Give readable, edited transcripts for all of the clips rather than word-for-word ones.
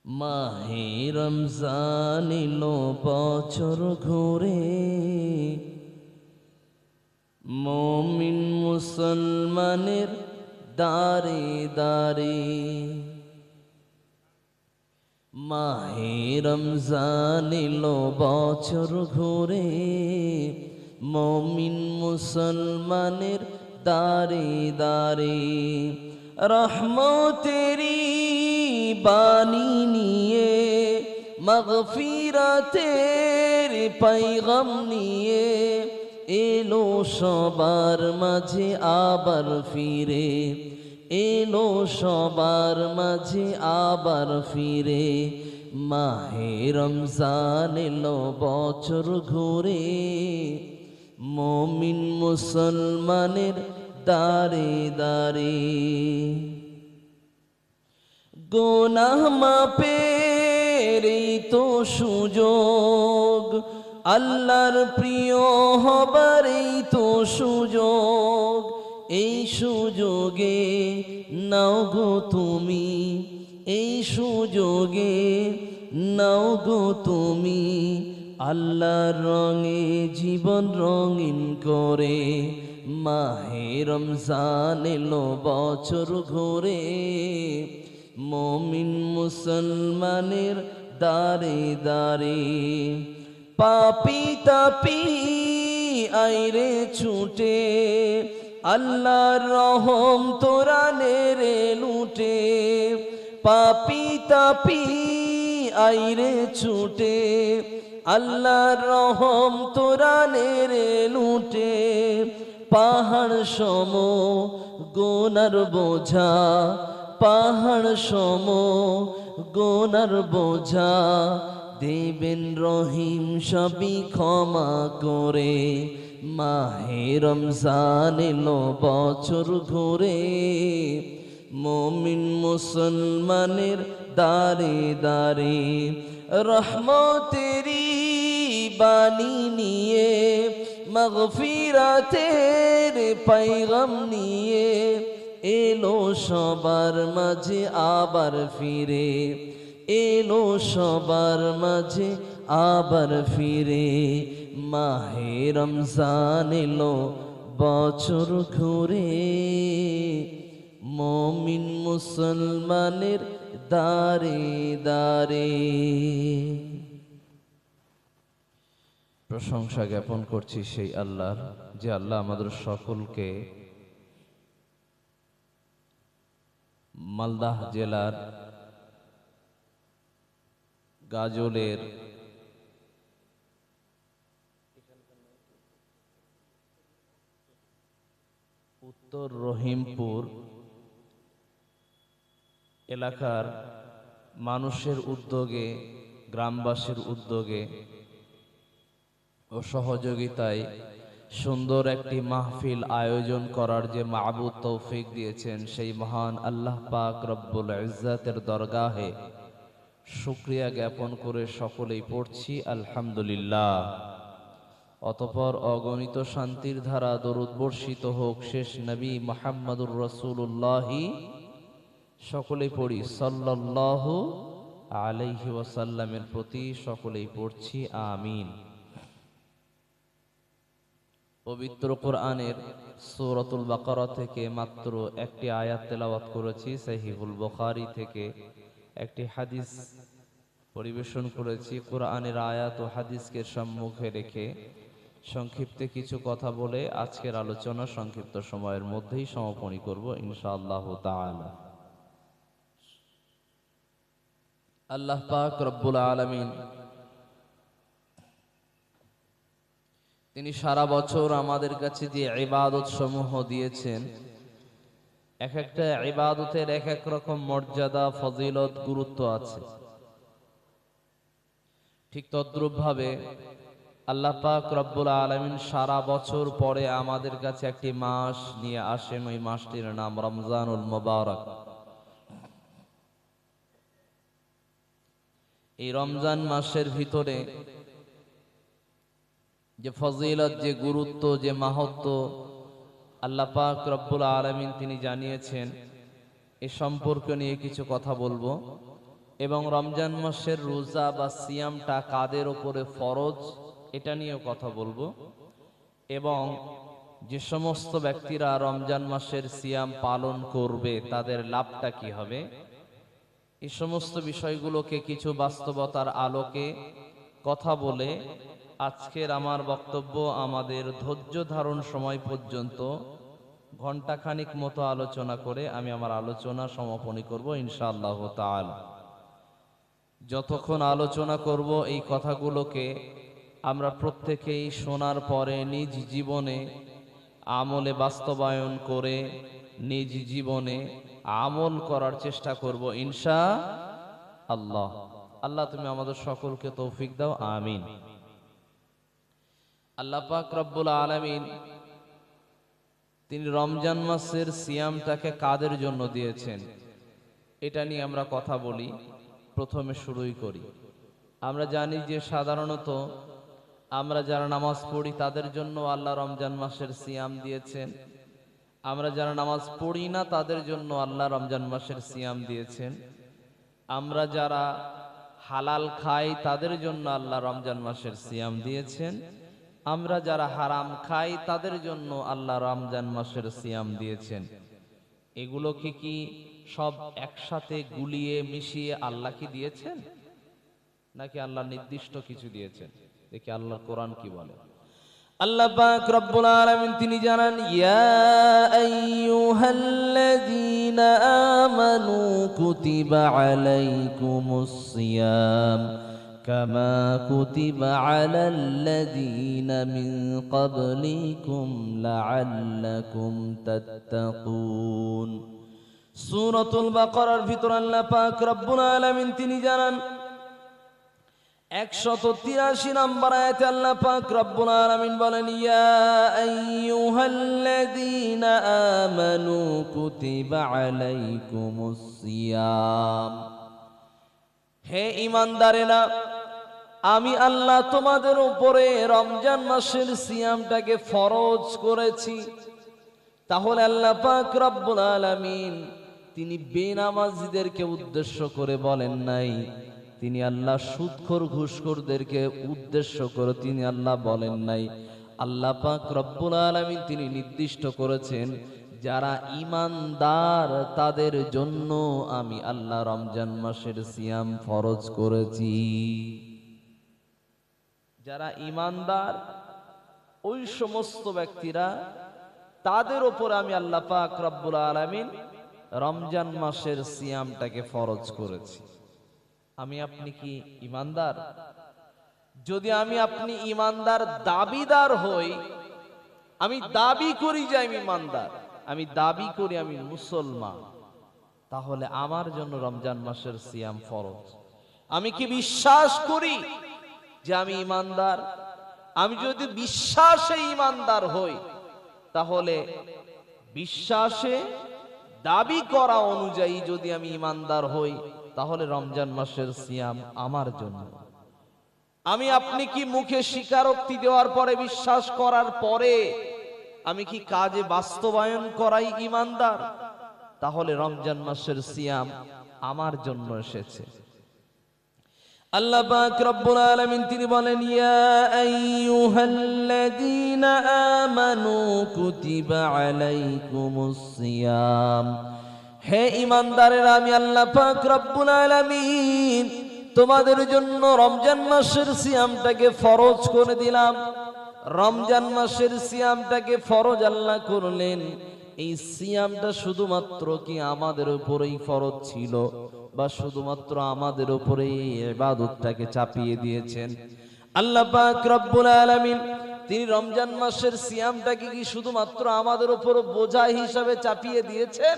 মাহে রমজান এলো বছর ঘুরে, মুমিন মুসলমানের দারে দারে। মাহে রমজান এলো বছর ঘুরে, মুমিন মুসলমানের দারে দারে। রহমতেরি বাণী নিয়ে, মাগফিরাতের পয়গাম নিয়ে, এলো সবার মাঝে আবার ফিরে, এলো সবার মাঝে আবার ফিরে। মাহে রমজান এলো বছর ঘুরে, মুমিন মুসলমানের দারে দারে। গুনাহ মাপের এই তো সুযোগ, আল্লাহর প্রিয় হবার এই তো সুযোগ। এই সুযোগে নাও গো তুমি, এই সুযোগে নাও গো তুমি, আল্লাহর রঙে জীবন রঙিন করে। মাহে রমজান এলো বছর ঘুরে, মুমিন মুসলমানের দারে দারে। পাপি তাপি আইরে ছুটে, আল্লাহর রহম তোরা নেরে লুটে। পাপি তাপি আইরে ছুটে, আল্লাহর রহম তোরা নেরে লুটে। পাহাড় সম গুনার বোঝা, পাহাড় সম গুনার বোঝা, দেবেন রহিম সবই ক্ষমা করে। মাহে রমজান এলো বছর ঘুরে, মুমিন মুসলমানের দারে দারে। রহমতেরি বাণী নিয়ে, মাগফিরাতের পয়গাম নিয়ে, এলো সবার মাঝে আবার ফিরে, এলো সবার মাঝে আবার ফিরে। মাহে রমজান এলো বছর ঘুরে, মুমিন মুসলমানের দারে দারে। প্রশংসা জ্ঞাপন করছি সেই আল্লাহর, যে আল্লাহ আমাদের সকলকে মালদাহ জেলার গাজলের উত্তর রহিমপুর এলাকার মানুষের উদ্যোগে, গ্রামবাসীর উদ্যোগে ও সহযোগিতায় সুন্দর একটি মাহফিল আয়োজন করার যে মাবুদ তৌফিক দিয়েছেন, সেই মহান আল্লাহ পাক রব্বুল ইজ্জাতের দরগাহে শুকরিয়া জ্ঞাপন করে সকলেই পড়ছি আলহামদুলিল্লাহ। অতঃপর অগণিত শান্তির ধারা দরুদ বর্ষিত হোক শেষ নবী মুহাম্মদুর রাসূলুল্লাহি, সকলেই পড়ি সাল্লাল্লাহু আলাইহি ওয়াসাল্লামের প্রতি, সকলেই পড়ছি আমিন। পবিত্র কোরআনের সূরাতুল বাকারা থেকে মাত্র একটি আয়াত তেলাওয়াত করেছি, সহিহুল বুখারী থেকে একটি হাদিস পরিবেশন করেছি। কোরআনের আয়াত ও হাদিসকে সম্মুখে রেখে সংক্ষিপ্তে কিছু কথা বলে আজকের আলোচনা সংক্ষিপ্ত সময়ের মধ্যেই সমাপনী করব ইনশাআল্লাহ তাআলা। আল্লাহ পাক রব্বুল আলামিন তিনি সারা বছর আমাদের কাছে যে ইবাদত সমূহ দিয়েছেন, এক একটা ইবাদতের এক এক রকম মর্যাদা, ফজিলত, গুরুত্ব আছে। ঠিক তদ্রূপ ভাবে আল্লাহ পাক রব্বুল আলামিন সারা বছর পরে আমাদের কাছে একটি মাস নিয়ে আসেন, ওই মাসটির নাম রমজানুল মুবারক। এই রমজান মাসের ভিতরে যে ফজিলত, যে গুরুত্ব, যে মাহাত্ম্য আল্লাহ পাক রব্বুল আলামিন তিনি জানিয়েছেন, এ সম্পর্ক নিয়ে কিছু কথা বলবো এবং রমজান মাসের রোজা বা সিয়ামটা কাদের উপরে ফরজ এটা নিয়েও কথা বলবো, এবং যে সমস্ত ব্যক্তিরা রমজান মাসের সিয়াম পালন করবে তাদের লাভটা কি হবে, এই সমস্ত বিষয়গুলোকে কিছু বাস্তবতার আলোকে কথা বলে আজকের আমার বক্তব্য আমাদের ধৈর্য ধারণ সময় পর্যন্ত ঘন্টাখানিক মতো আলোচনা করে আমি আমার আলোচনা সমাপনী করব ইনশাআল্লাহ তাআলা। যতক্ষণ আলোচনা করব এই কথাগুলোকে আমরা প্রত্যেকেই শোনার পরে নিজ জীবনে আমলে বাস্তবায়ন করে নিজ জীবনে আমল করার চেষ্টা করব ইনশাআল্লাহ। আল্লাহ তুমি আমাদের সকলকে তৌফিক দাও, আমিন। আল্লাহ পাক রব্বুল আলামিন তিনি রমজান মাসের সিয়ামটাকে কাদের জন্য দিয়েছেন এটা নিয়ে আমরা কথা বলি। প্রথমে শুরুই করি। আমরা জানি যে সাধারণত আমরা যারা নামাজ পড়ি তাদের জন্য আল্লাহ রমজান মাসের সিয়াম দিয়েছেন, আমরা যারা নামাজ পড়ি না তাদের জন্য আল্লাহ রমজান মাসের সিয়াম দিয়েছেন, আমরা যারা হালাল খাই তাদের জন্য আল্লাহ রমজান মাসের সিয়াম দিয়েছেন, আমরা যারা হারাম খাই তাদের জন্য আল্লাহ রমজান মাসের সিয়াম দিয়েছেন। এগুলো কি সব একসাথে গুলিয়ে মিশিয়ে আল্লাহ কি দিয়েছেন, নাকি আল্লাহ নির্দিষ্ট কিছু দিয়েছেন? দেখি আল্লাহর কোরআন কি বলে। আল্লাহ পাক রব্বুল আলামিন তিনি জানান, ইয়া আইয়ুহাল্লাযীনা আমানু কুতিবা আলাইকুমুস সিয়াম কামা কুতিবা আলাল্লাযীনা মিন ক্বাবলিকুম লাআল্লাকুম তাত্তাকুন। সূরাতুল বাকারার ভিতর আল্লাহ পাক রব্বুল আলামিন তিনি জানান 183 নম্বর আয়াতে আল্লাহ পাক রব্বুল আলামিন বলেন, ইয়া আইয়ুহাল্লাযীনা আমানু কুতিবা আলাইকুমুস সিয়াম, হে ঈমানদারেরা আমি আল্লাহ তোমাদের উপরে রমজান মাসের সিয়ামটাকে ফরজ করেছি। তাহলে আল্লাহ পাক রব্বুল আলামিন তিনি বেনামাজিদেরকে উদ্দেশ্য করে বলেন নাই, তিনি আল্লাহ সুদখোর ঘুষখোরদেরকে উদ্দেশ্য করে তিনি আল্লাহ বলেন নাই। আল্লাহ পাক রব্বুল আলামিন তিনি নির্দিষ্ট করেছেন যারা ঈমানদার তাদের জন্য আমি আল্লাহ রমজান মাসের সিয়াম ফরজ করেছি। যারা ঈমানদার ওই সমস্ত ব্যক্তিরা তাদের উপর আমি আল্লাহ পাক রব্বুল আলামিন রমজান মাসের সিয়ামটাকে ফরজ করেছি। আমি আপনি কি ঈমানদার? যদি আমি আপনি ঈমানদার দাবিদার হই, আমি দাবি করি যে আমি ঈমানদার, আমি দাবি করি আমি মুসলমান, তাহলে আমার জন্য রমজান মাসের সিয়াম ফরজ। আমি কি বিশ্বাস করি যে আমি ঈমানদার? আমি যদি বিশ্বাসে ঈমানদার হই, তাহলে বিশ্বাসে দাবি করা অনুযায়ী যদি আমি ঈমানদার হই, তাহলে রমজান মাসের সিয়াম আমার জন্য। আমি আপনি কি মুখে স্বীকারোক্তি দেওয়ার পরে বিশ্বাস করার পরে আমি কি কাজে বাস্তবায়ন করাই ঈমানদার? তাহলে রমজান মাসের সিয়াম আমার জন্য এসেছে। আল্লাহ পাক রব্বুল আলামিন তিনি বলেন, ইয়া আইয়ুহাল্লাযীনা আমানু কুতিবা আলাইকুমুস সিয়াম, হে ঈমানদারেরা আমি আল্লাহ পাক রব্বুল আলামিন তোমাদের জন্য রমজান মাসের সিয়ামটাকে ফরজ করে দিলাম। রমজান মাসের সিয়ামটাকে ফরজ আল্লাহ করলেন। এই সিয়ামটা শুধুমাত্র কি আমাদের উপরেই ফরজ ছিল, বা শুধুমাত্র আমাদের উপরে এই ইবাদতটাকে চাপিয়ে দিয়েছেন? আল্লাহ পাক রব্বুল আলামিন তিনি রমজান মাসের সিয়ামটাকে কি শুধুমাত্র আমাদের উপর বোঝা হিসাবে চাপিয়ে দিয়েছেন?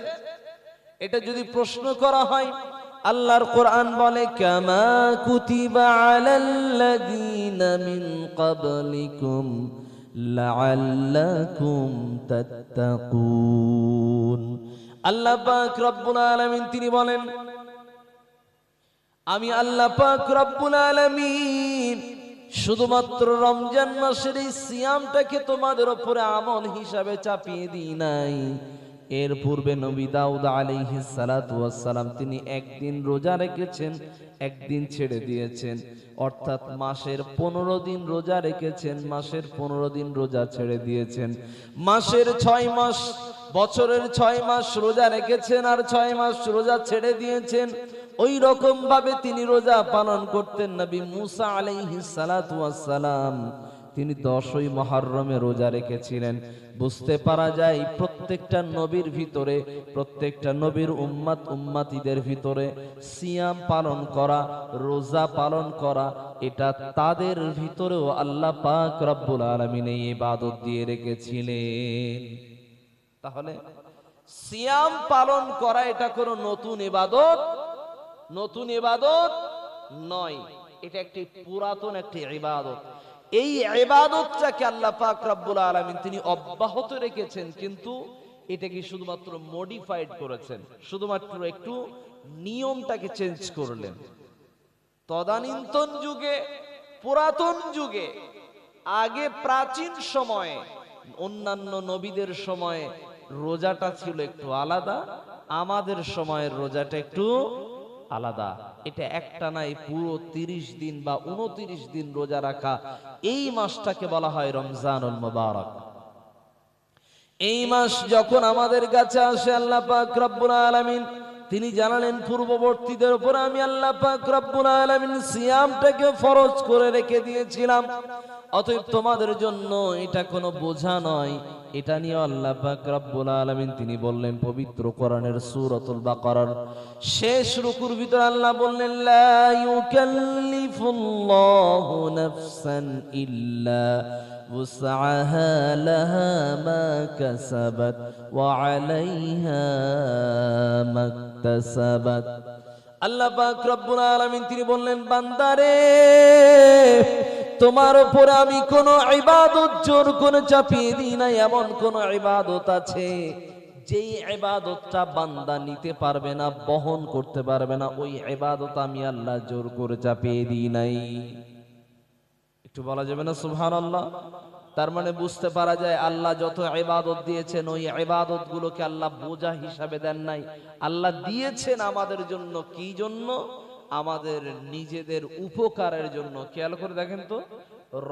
এটা যদি প্রশ্ন করা হয়, আল্লাহর কোরআন বলে, কামা কুতিবা আলাল্লাযীনা মিন ক্বাবলিকুম লাআল্লাকুম তাত্তাকুন। আল্লাহ পাক রব্বুল আলামিন তিনি বলেন, আমি আল্লাহ পাক রব্বুল আলামিন শুধুমাত্র রমজান মাসের এই সিয়ামটাকে তোমাদের উপরে আমল হিসাবে চাপিয়ে দিই নাই, এর পূর্বে নবী দাউদ আলাইহিস সালাতু ওয়াস সালাম তিনি একদিন রোজা রেখেছেন, একদিন ছেড়ে দিয়েছেন, অর্থাৎ মাসের 15 দিন রোজা রেখেছেন, মাসের 15 দিন রোজা ছেড়ে দিয়েছেন। মাসের 6 মাস, বছরের 6 মাস রোজা রেখেছেন আর 6 মাস রোজা ছেড়ে দিয়েছেন। ওই রকম ভাবে তিনি রোজা পালন করতেন। নবী মুসা আলাইহিস সালাতু ওয়াস সালাম তিনি 10ই মুহররমে রোজা রেখেছিলেন। বুঝতে পারা যায় প্রত্যেকটা নবীর ভিতরে, প্রত্যেকটা নবীর উম্মাতিদের ভিতরে সিয়াম পালন করা, রোজা পালন করা, এটা তাদের ভিতরেও আল্লাহ পাক রব্বুল আলামিন এই ইবাদত দিয়ে রেখেছিলেন। তাহলে সিয়াম পালন করা এটা কোনো নতুন ইবাদত, নতুন ইবাদত নয়, এটা একটি পুরাতন একটি ইবাদত। এই ইবাদতটাকে আল্লাহ পাক রব্বুল আলামিন তিনি অব্যাহত রেখেছেন, কিন্তু এটাকে শুধুমাত্র মডিফাইড করেছেন, শুধুমাত্র একটু নিয়মটাকে চেঞ্জ করলেন। তদানীন্তন যুগে, পুরাতন যুগে, আগে প্রাচীন সময়ে, অন্যান্য নবীদের সময়ে রোজাটা ছিল একটু আলাদা, আমাদের সময়ের রোজাটা একটু আলাদা। এটা একটা নাই পুরো 30 দিন বা 29 দিন রোজা রাখা, এই মাসটাকে বলা হয় রমজানুল মুবারক। এই মাস যখন আমাদের কাছে আসে, আল্লাহ পাক রব্বুল আলামিন তিনি জানালেন পূর্ববর্তীদের উপর আমি আল্লাহ পাক রব্বুল আলামিন সিয়ামটাকে ফরজ করে রেখে দিয়েছিলাম, অতএব তোমাদের জন্য এটা কোনো বোঝা নয়। এটা নিয়ে আল্লাহ পাক রব্বুল আলামিন তিনি বললেন পবিত্র কোরআনের সূরাতুল বাকারার শেষ রুকুর ভিতর আল্লাহ বললেন লা ইউকাল্লিফুল্লাহু নাফসান ইল্লা وسعها لها ما كسبت وعليها ما اكتسبت। আল্লাহ পাক রব্বুল আলামিন তিনি বললেন বান্দারে, তোমার উপরে আমি কোন ইবাদত জোর করে চাপিয়ে দিই না। এমন কোন ইবাদত আছে যেই ইবাদতটা বান্দা নিতে পারবে না, বহন করতে পারবে না, ওই ইবাদত আমি আল্লাহ জোর করে চাপিয়ে দিই নাই। একটু বলা যাবে না সুবহানাল্লাহ? তার মানে বুঝতে পারা যায় আল্লাহ যত ইবাদত দিয়েছেন ওই ইবাদত গুলোকে আল্লাহ বোঝা হিসাবে দেন নাই। আল্লাহ দিয়েছেন আমাদের জন্য, কি জন্য? আমাদের নিজেদের উপকারের জন্য। খেয়াল করে দেখেন তো,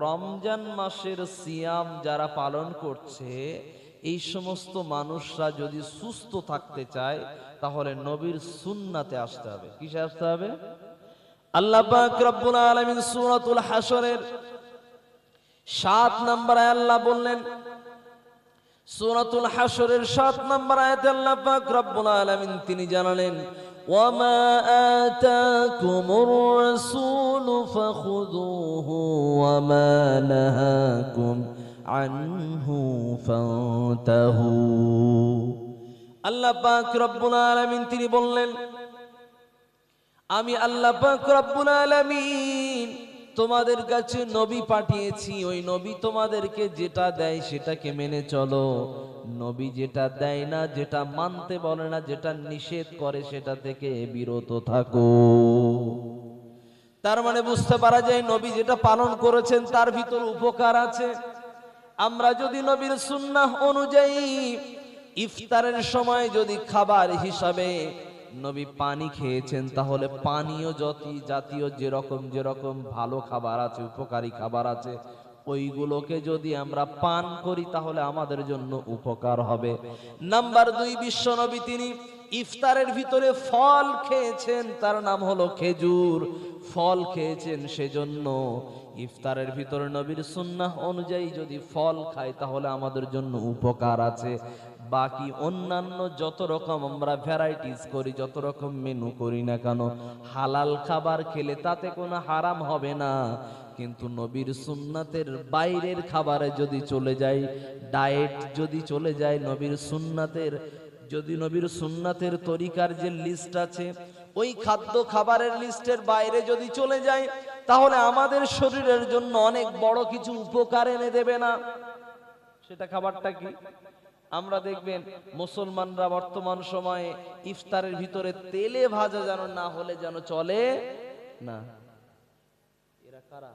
রমজান মাসের সিয়াম যারা পালন করছে, এই সমস্ত মানুষরা যদি সুস্থ থাকতে চায় তাহলে নবীর সুন্নাতে আসতে হবে। কিসে আসতে হবে? আল্লাহ পাক রব্বুল আলামিন সূরাতুল হাশরের 7 নম্বর আয়াতে আল্লাহ বললেন, সূরাতুল হাশরের 7 নম্বর আয়াতে আল্লাহ পাক রব্বুল আলামিন তিনি জানালেন ওয়ামা আতাকুমুর রাসূলু ফাখুযুহু ওয়ামা নাহাকুম আনহু ফান্তাহু। আল্লাহ পাক রব্বুল আলামিন তিনি বললেন আমি আল্লাহ পাক রব্বুল আলামিন তোমাদের কাছে নবী পাঠিয়েছি, ওই নবী তোমাদেরকে যেটা দেয় সেটাকে মেনে চলো। নবী যেটা দেয় না, যেটা মানতে বলে না, যেটা নিষেধ করে সেটা থেকে বিরত থাকো। তার মানে বুঝতে পারা যায় নবী যেটা পালন করেছেন তার ভিতর উপকার আছে। আমরা যদি নবীর সুন্নাহ অনুযায়ী ইফতারের সময় যদি খাবার হিসাবে নবী পানি খেয়েছেন, তাহলে পানীয় জাতীয় যেরকম ভালো খাবার আছে, উপকারী খাবার আছে, ওইগুলোকে যদি আমরা পান করি তাহলে আমাদের জন্য উপকার হবে। নাম্বার 2, বিশ্ব নবী তিনি ইফতারের ভিতরে ফল খেয়েছেন, তার নাম হলো খেজুর। ফল খেয়েছেন, সেজন্য ইফতারের ভিতরে নবীর সুন্নাহ অনুযায়ী যদি ফল খাই তাহলে আমাদের জন্য উপকার আছে। বাকি অন্যান্য যত রকম আমরা ভ্যারাইটিস করি, যত রকম মেনু করি না কেন, হালাল খাবার খেলে তাতে কোনো হারাম হবে না। কিন্তু নবীর সুন্নাতের বাইরের খাবারে যদি চলে যায়, ডায়েট যদি চলে যায়, নবীর সুন্নাতের তরিকার যে লিস্ট আছে ওই খাদ্য খাবারের লিস্টের বাইরে যদি চলে যায়, তাহলে আমাদের শরীরের জন্য অনেক বড় কিছু উপকার এনে দেবে না। সেটা খাবারটা কি? আমরা দেখবেন মুসলমানরা বর্তমান সময়ে ইফতারের ভিতরে তেলে ভাজা যেন না হলে যেন চলে না। এরা কারা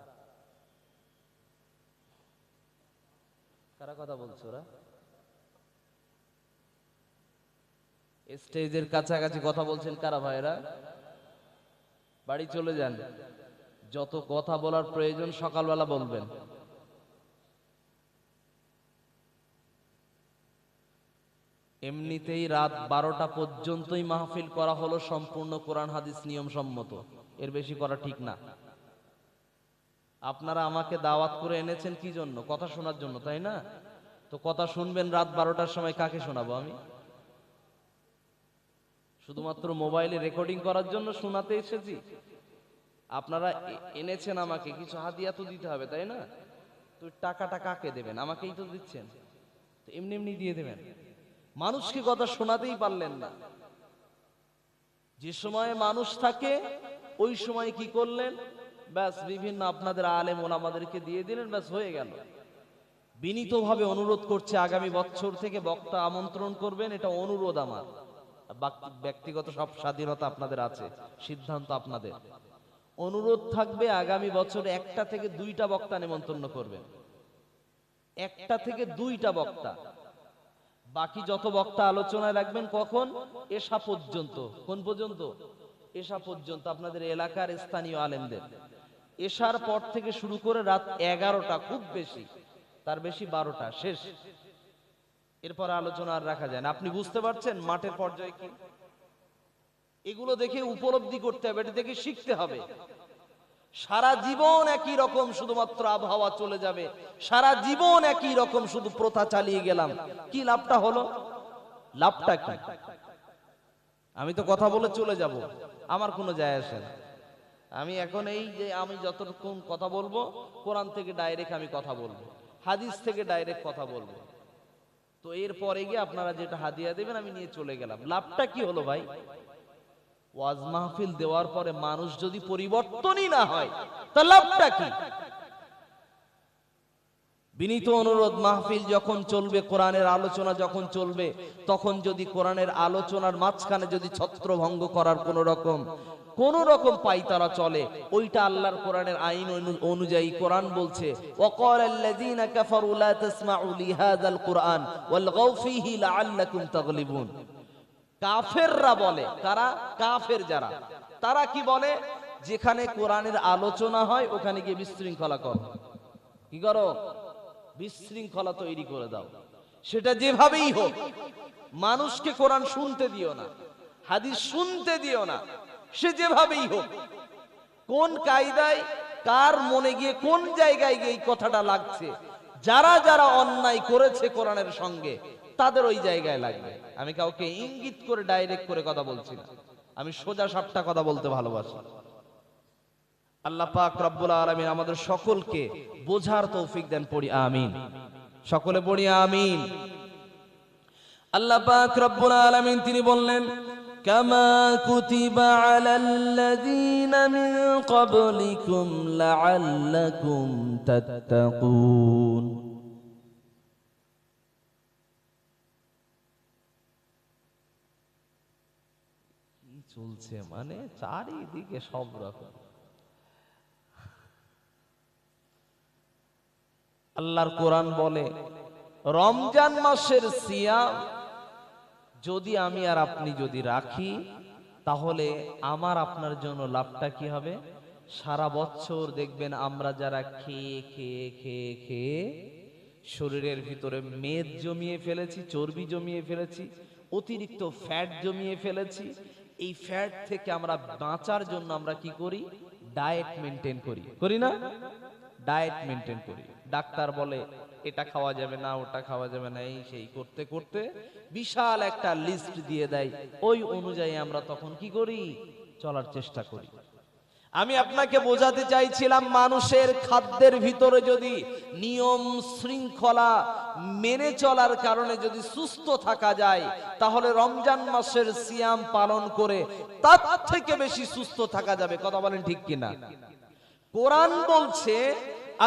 কারা কথা বলছো? ওরা স্টেজের কাছাকাছি কথা বলছেন কারা ভাইরা? বাড়ি চলে যান। যত কথা বলার প্রয়োজন সকালবেলা বলবেন। এমনিতেই রাত 12টা পর্যন্তই মাহফিল করা হলো, সম্পূর্ণ কোরআন হাদিস নিয়ম সম্মত, এর বেশি করা ঠিক না। আপনারা আমাকে দাওয়াত করে এনেছেন কি জন্য? কথা শোনার জন্য, তাই না? তো কথা শুনবেন রাত 12টার সময়, কাকে শোনাবো আমি? শুধুমাত্র মোবাইলে রেকর্ডিং করার জন্য শোনাতে এসেছি? আপনারা এনেছেন আমাকে, কিছু হাদিয়া তো দিতে হবে, তাই না? তো টাকাটা কাকে দেবেন? আমাকেই তো দিচ্ছেন, তো এমনি এমনি দিয়ে দেবেন? মানুষকে কথা শোনাতেই পারলেন না। যে সময়ে মানুষ থাকে ওই সময় কি করলেন? ব্যাস বিভিন্ন আপনাদের আলেম ওলামাদেরকে দিয়ে দিলেন, ব্যাস হয়ে গেল। বিনীতভাবে অনুরোধ করছে, আগামী বছর থেকে বক্তা আমন্ত্রণ করবেন, এটা অনুরোধ আমার। ব্যক্তিগত সব স্বাধীনতা আপনাদের আছে, সিদ্ধান্ত আপনাদের। অনুরোধ থাকবে আগামী বছর 1টা থেকে 2টা বক্তা নিমন্ত্রণ করবেন, 1টা থেকে 2টা বক্তা। বাকি যত বক্তা আলোচনায় রাখবেন কখন? এশা পর্যন্ত। কোন পর্যন্ত? এশা পর্যন্ত, আপনাদের এলাকার স্থানীয় আলেমদের। এশার পর থেকে শুরু করে রাত 11টা, খুব বেশি, তার বেশি 12টা শেষ। এরপর আলোচনা আর রাখা যায় না। আপনি বুঝতে পারছেন মাঠের পর্যায়ে কি? এগুলো দেখে উপলব্ধি করতে হবে, এটা দেখে শিখতে হবে। সারা জীবন একই রকম শুধুমাত্র আবহাওয়া চলে যাবে, সারা জীবন একই রকম শুধু প্রথা চালিয়ে গেলাম, কি লাভটা হলো? লাভটা কি? আমি তো কথা বলে চলে যাব, আমার কোনো যায় আসে না। আমি এখন এই যে আমি যতক্ষণ কথা বলবো, কোরআন থেকে ডাইরেক্ট আমি কথা বলবো, হাদিস থেকে ডাইরেক্ট কথা বলবো। তো এরপরে গিয়ে আপনারা যেটা হাদিয়া দেবেন আমি নিয়ে চলে গেলাম। লাভটা কি হলো ভাই? ওয়াজ মাহফিল দেওয়ার পরে মানুষ যদি পরিবর্তনই না হয়, তা লাভটা কি? বিনীত অনুরোধ, মাহফিল যখন চলবে, কোরআনের আলোচনা যখন চলবে, তখন যদি কোরআনের আলোচনার মাঝখানে যদি ছত্রভঙ্গ করার কোন রকম পাইতারা চলে, ওইটা আল্লাহর কোরআনের আইন অনুযায়ী কোরআন বলছে, ওয়াকালাল্লাযীনা কাফারু লা তাসমাউ লিহাযাল কুরআন ওয়ালগাউ ফীহি লাআল্লাকুম তাগলিবুন। কাফেররা বলে, কারা? কাফের যারা, তারা কি বলে? যেখানে কোরআনের আলোচনা হয় ওখানে গিয়ে বিশৃঙ্খলা করো। কি করো? বিশৃঙ্খলা তৈরি করে দাও। সেটা যেভাবেই হোক, মানুষকে কোরআন শুনতে দিও না, হাদিস শুনতে দিও না, সে যেভাবেই হোক। কোন কায়দায়, কার মনে গিয়ে, কোন জায়গায় গিয়ে এই কথাটা লাগছে, যারা যারা অন্যায় করেছে কোরআনের সঙ্গে, তাদের ওই জায়গায় লাগবে। আমি কাউকে ইঙ্গিত করে ডাইরেক্ট করে কথা বলছি না, আমি সোজা সাপটা কথা বলতে ভালোবাসি। আল্লাহ পাক রব্বুল আলামিন আমাদের সকলকে বোঝার তৌফিক দেন। পড়ি আমিন, সকলে পড়ি আমিন। আল্লাহ পাক রব্বুল আলামিন তিনি বললেন, কামা কুতিবা আলাল্লাযীনা মিন ক্বাবলিকুম লাআল্লাকুম তাত্তাকুন। কি চলছে মানে চারিদিকে সব রকম। আল্লাহর কোরআন বলে, রমজান মাসের সিয়াম যদি আমি আর আপনি যদি রাখি, তাহলে আমার আপনার জন্য লাভটা কি হবে? সারা বছর দেখবেন আমরা যারা খেয়ে খেয়ে খেয়ে খেয়ে শরীরের ভিতরে মেদ জমিয়ে ফেলেছি, চর্বি জমিয়ে ফেলেছি, অতিরিক্ত ফ্যাট জমিয়ে ফেলেছি, এই ফ্যাট থেকে আমরা বাঁচার জন্য আমরা কি করি? ডায়েট মেনটেন করি, করি না? ডায়েট মেনটেন করি। ডাক্তার বলে এটা খাওয়া যাবে না, ওটা খাওয়া যাবে না, এই সেই করতে করতে বিশাল একটা লিস্ট দিয়ে দেয়, ওই অনুযায়ী আমরা তখন কি করি? চলার চেষ্টা করি। আমি আপনাকে বোঝাতে চাইছিলাম, মানুষের খাদ্যের ভিতরে যদি নিয়ম শৃঙ্খলা মেনে চলার কারণে যদি সুস্থ থাকা যায়, তাহলে রমজান মাসের সিয়াম পালন করে তার থেকে বেশি সুস্থ থাকা যাবে। কথা বলেন ঠিক কিনা? কোরআন বলছে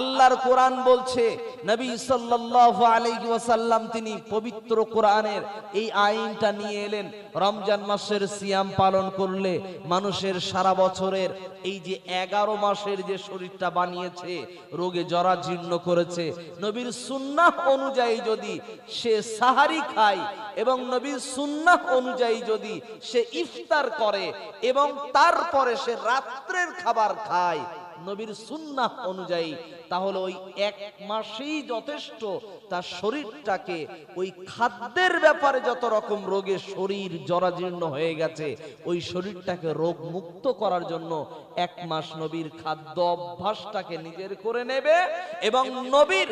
আল্লাহর কোরআন বলছে, নবী সাল্লাল্লাহু আলাইহি ওয়াসাল্লাম তিনি পবিত্র কোরআনের এই আইনটা নিয়ে এলেন। রমজান মাসের সিয়াম পালন করলে মানুষের সারা বছরের এই যে 11 মাসের যে শরীরটা বানিয়েছে, রোগে জরাজীর্ণ করেছে, নবীর সুন্নাহ অনুযায়ী যদি সে সাহারি খায় এবং নবীর সুন্নাহ অনুযায়ী যদি সে ইফতার করে এবং তারপরে সে রাত্রের খাবার খায় নবীর সুন্নাহ অনুযায়ী, তাহলে ওই 1 মাসেই যথেষ্ট তার শরীরটাকে ওই খাদ্যের ব্যাপারে যত রকম রোগে শরীর জরাজীর্ণ হয়ে গেছে ওই শরীরটাকে রোগ মুক্ত করার জন্য 1 মাস নবীর খাদ্য অভ্যাসটাকে নিজের করে নেবে এবং নবীর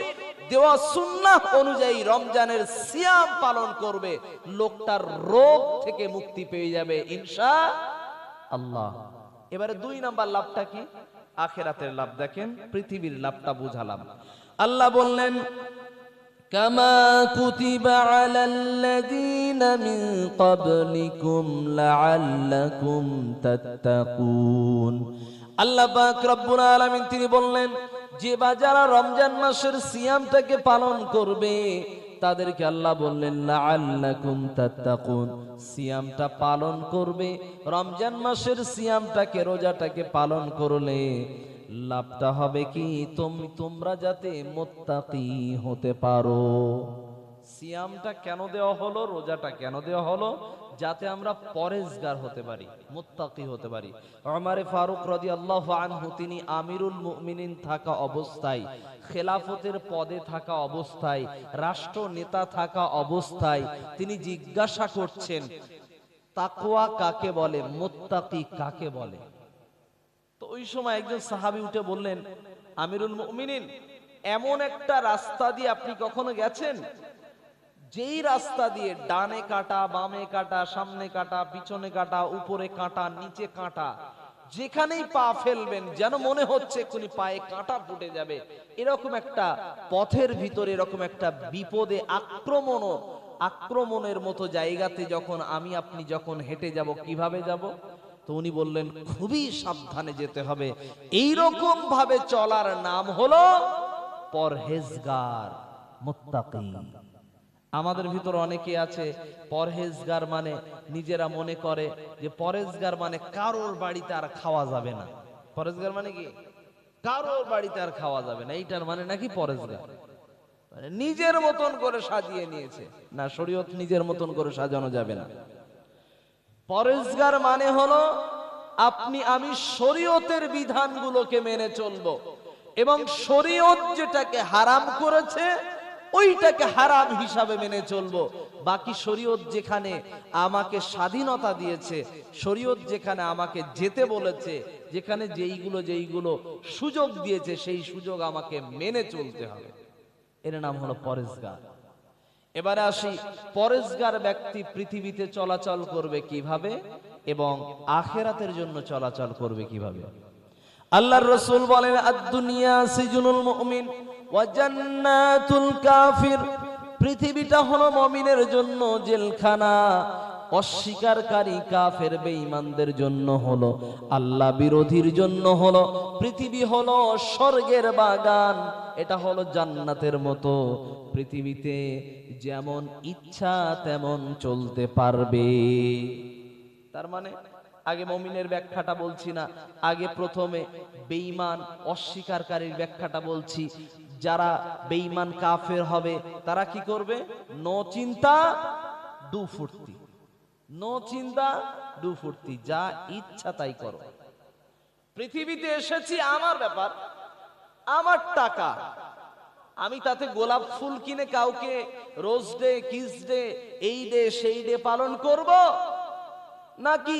দেওয়া সুন্নাহ অনুযায়ী রমজানের সিয়াম পালন করবে, লোকটার রোগ থেকে মুক্তি পেয়ে যাবে ইনশাআল্লাহ। এবারে 2 নাম্বার লাভটা কি? আখিরাতের লাভ। দেখেন, পৃথিবীর লাভটা বুঝালাম। আল্লাহ বললেন, কামা কুতিবা আলাল্লাযীনা মিন ক্বাবলিকুম লাআল্লাকুম তাত্তাকুন। আল্লাহ পাক রব্বুল আলামিন তিনি বললেন, যে যারা রমজান মাসের সিয়ামটাকে পালন করবে তাদেরকে আল্লাহ বললেন লাআল্লাকুম তাত্তাকুন, সিয়ামটা পালন করবে। রমজান মাসের সিয়ামটাকে, রোজাটাকে পালন করলে লাভটা হবে কি? তোমরা যাতে মুত্তাকি হতে পারো। সিয়ামটা কেন দেওয়া হলো, রোজাটা কেন দেওয়া হলো? যাতে আমরা পরেজগার হতে পারি, মুত্তাকি হতে পারি। ওমর ফারুক রাদিয়াল্লাহু আনহু তিনি আমিরুল মুমিনিন থাকা অবস্থায়, খেলাফতের পদে থাকা অবস্থায়, রাষ্ট্র নেতা থাকা অবস্থায় তিনি জিজ্ঞাসা করছেন, তাকওয়া কাকে বলে, মুত্তাকি কাকে বলে? তো ওই সময় একজন সাহাবী উঠে বললেন, আমিরুল মুমিনিন, এমন একটা রাস্তা দিয়ে আপনি কখনো গেছেন যেই রাস্তা দিয়ে ডানে কাটা, বামে কাটা, সামনে কাটা, পিছনে কাটা, উপরে কাটা, নিচে কাটা, যেখানেই পা ফেলবেন যেন মনে হচ্ছে এক্ষুনি পায়ে কাঁটা ফুটে যাবে, এরকম একটা পথের ভিতরে এরকম একটা বিপদে আক্রমণের মতো জায়গাতে যখন আমি আপনি যখন হেঁটে যাব, কিভাবে যাব? তো উনি বললেন, খুবই সাবধানে যেতে হবে। এইরকম ভাবে চলার নাম হলো পরহেজগার, মুত্তাকি। আমাদের ভিতর অনেকে আছে পরহেজগার মানে নিজেরা মনে করে যে পরহেজগার মানে কারোর বাড়িতে আর খাওয়া যাবে না। পরহেজগার মানে কি? কারোর বাড়িতে আর খাওয়া যাবে না, এইটার মানে নাকি পরহেজগার। মানে নিজের মতন করে সাজিয়ে নিয়েছে। না, শরীয়ত নিজের মতন করে সাজানো যাবে না। পরহেজগার মানে হলো আপনি আমি শরীয়তের বিধানগুলোকে মেনে চলবো এবং শরীয়ত যেটাকে হারাম করেছে ওইটাকে হারাম হিসাবে মেনে চলবো। বাকি শরীয়ত যেখানে আমাকে স্বাধীনতা দিয়েছে, শরীয়ত যেখানে আমাকে যেতে বলেছে, যেখানে যেইগুলো সুযোগ দিয়েছে সেই সুযোগ আমাকে মেনে চলতে হবে। এর নাম হলো পরহেজগার। এবারে আসি, পরহেজগার ব্যক্তি পৃথিবীতে চলাচল করবে কিভাবে এবং আখিরাতের জন্য চলাচল করবে কিভাবে? আল্লাহর রাসূল বলেন, আদ-দুনিয়া সিজনুল মুমিন ওয়া জান্নাতুল কাফির। পৃথিবীটা হলো মুমিনের জন্য জেলখানা, অস্বীকারী কাফের বেঈমানদের জন্য হলো, আল্লাহ বিরোধীর জন্য হলো পৃথিবী হলো স্বর্গের বাগান। এটা হলো জান্নাতের মতো। পৃথিবীতে যেমন ইচ্ছা তেমন চলতে পারবে। তার মানে আগে মুমিনের ব্যাখ্যাটা বলছি না, আগে প্রথমে বেঈমান অস্বীকারীর ব্যাখ্যাটা বলছি। যারা বেঈমান কাফের হবে তারা কি করবে? নো চিন্তা ডু ফুর্তি, নো চিন্তা ডু ফুর্তি, যা ইচ্ছা তাই করো। পৃথিবীতে এসেছি আমার ব্যাপার, আমার টাকা, আমি তাতে গোলাপ ফুল কিনে কাউকে রোজ ডে, কিস ডে, এই ডে সেই ডে পালন করব, নাকি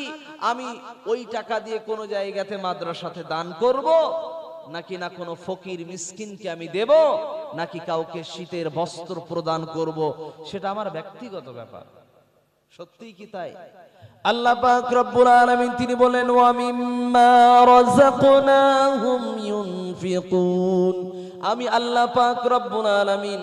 আমি ওই টাকা দিয়ে কোনো জায়গাতে মাদ্রাসাতে দান করব, নাকি না কোনো ফকির মিসকিনকে আমি দেব, নাকি কাউকে শীতের বস্ত্র প্রদান করব, সেটা আমার ব্যক্তিগত ব্যাপার। সত্যি কি তাই? আল্লাহ পাক রব্বুল আলামিন তিনি বলেন, ওয়া মিম্মা রাযাকনাহুম ইউনফিকুন। আমি আল্লাহ পাক রব্বুল আলামিন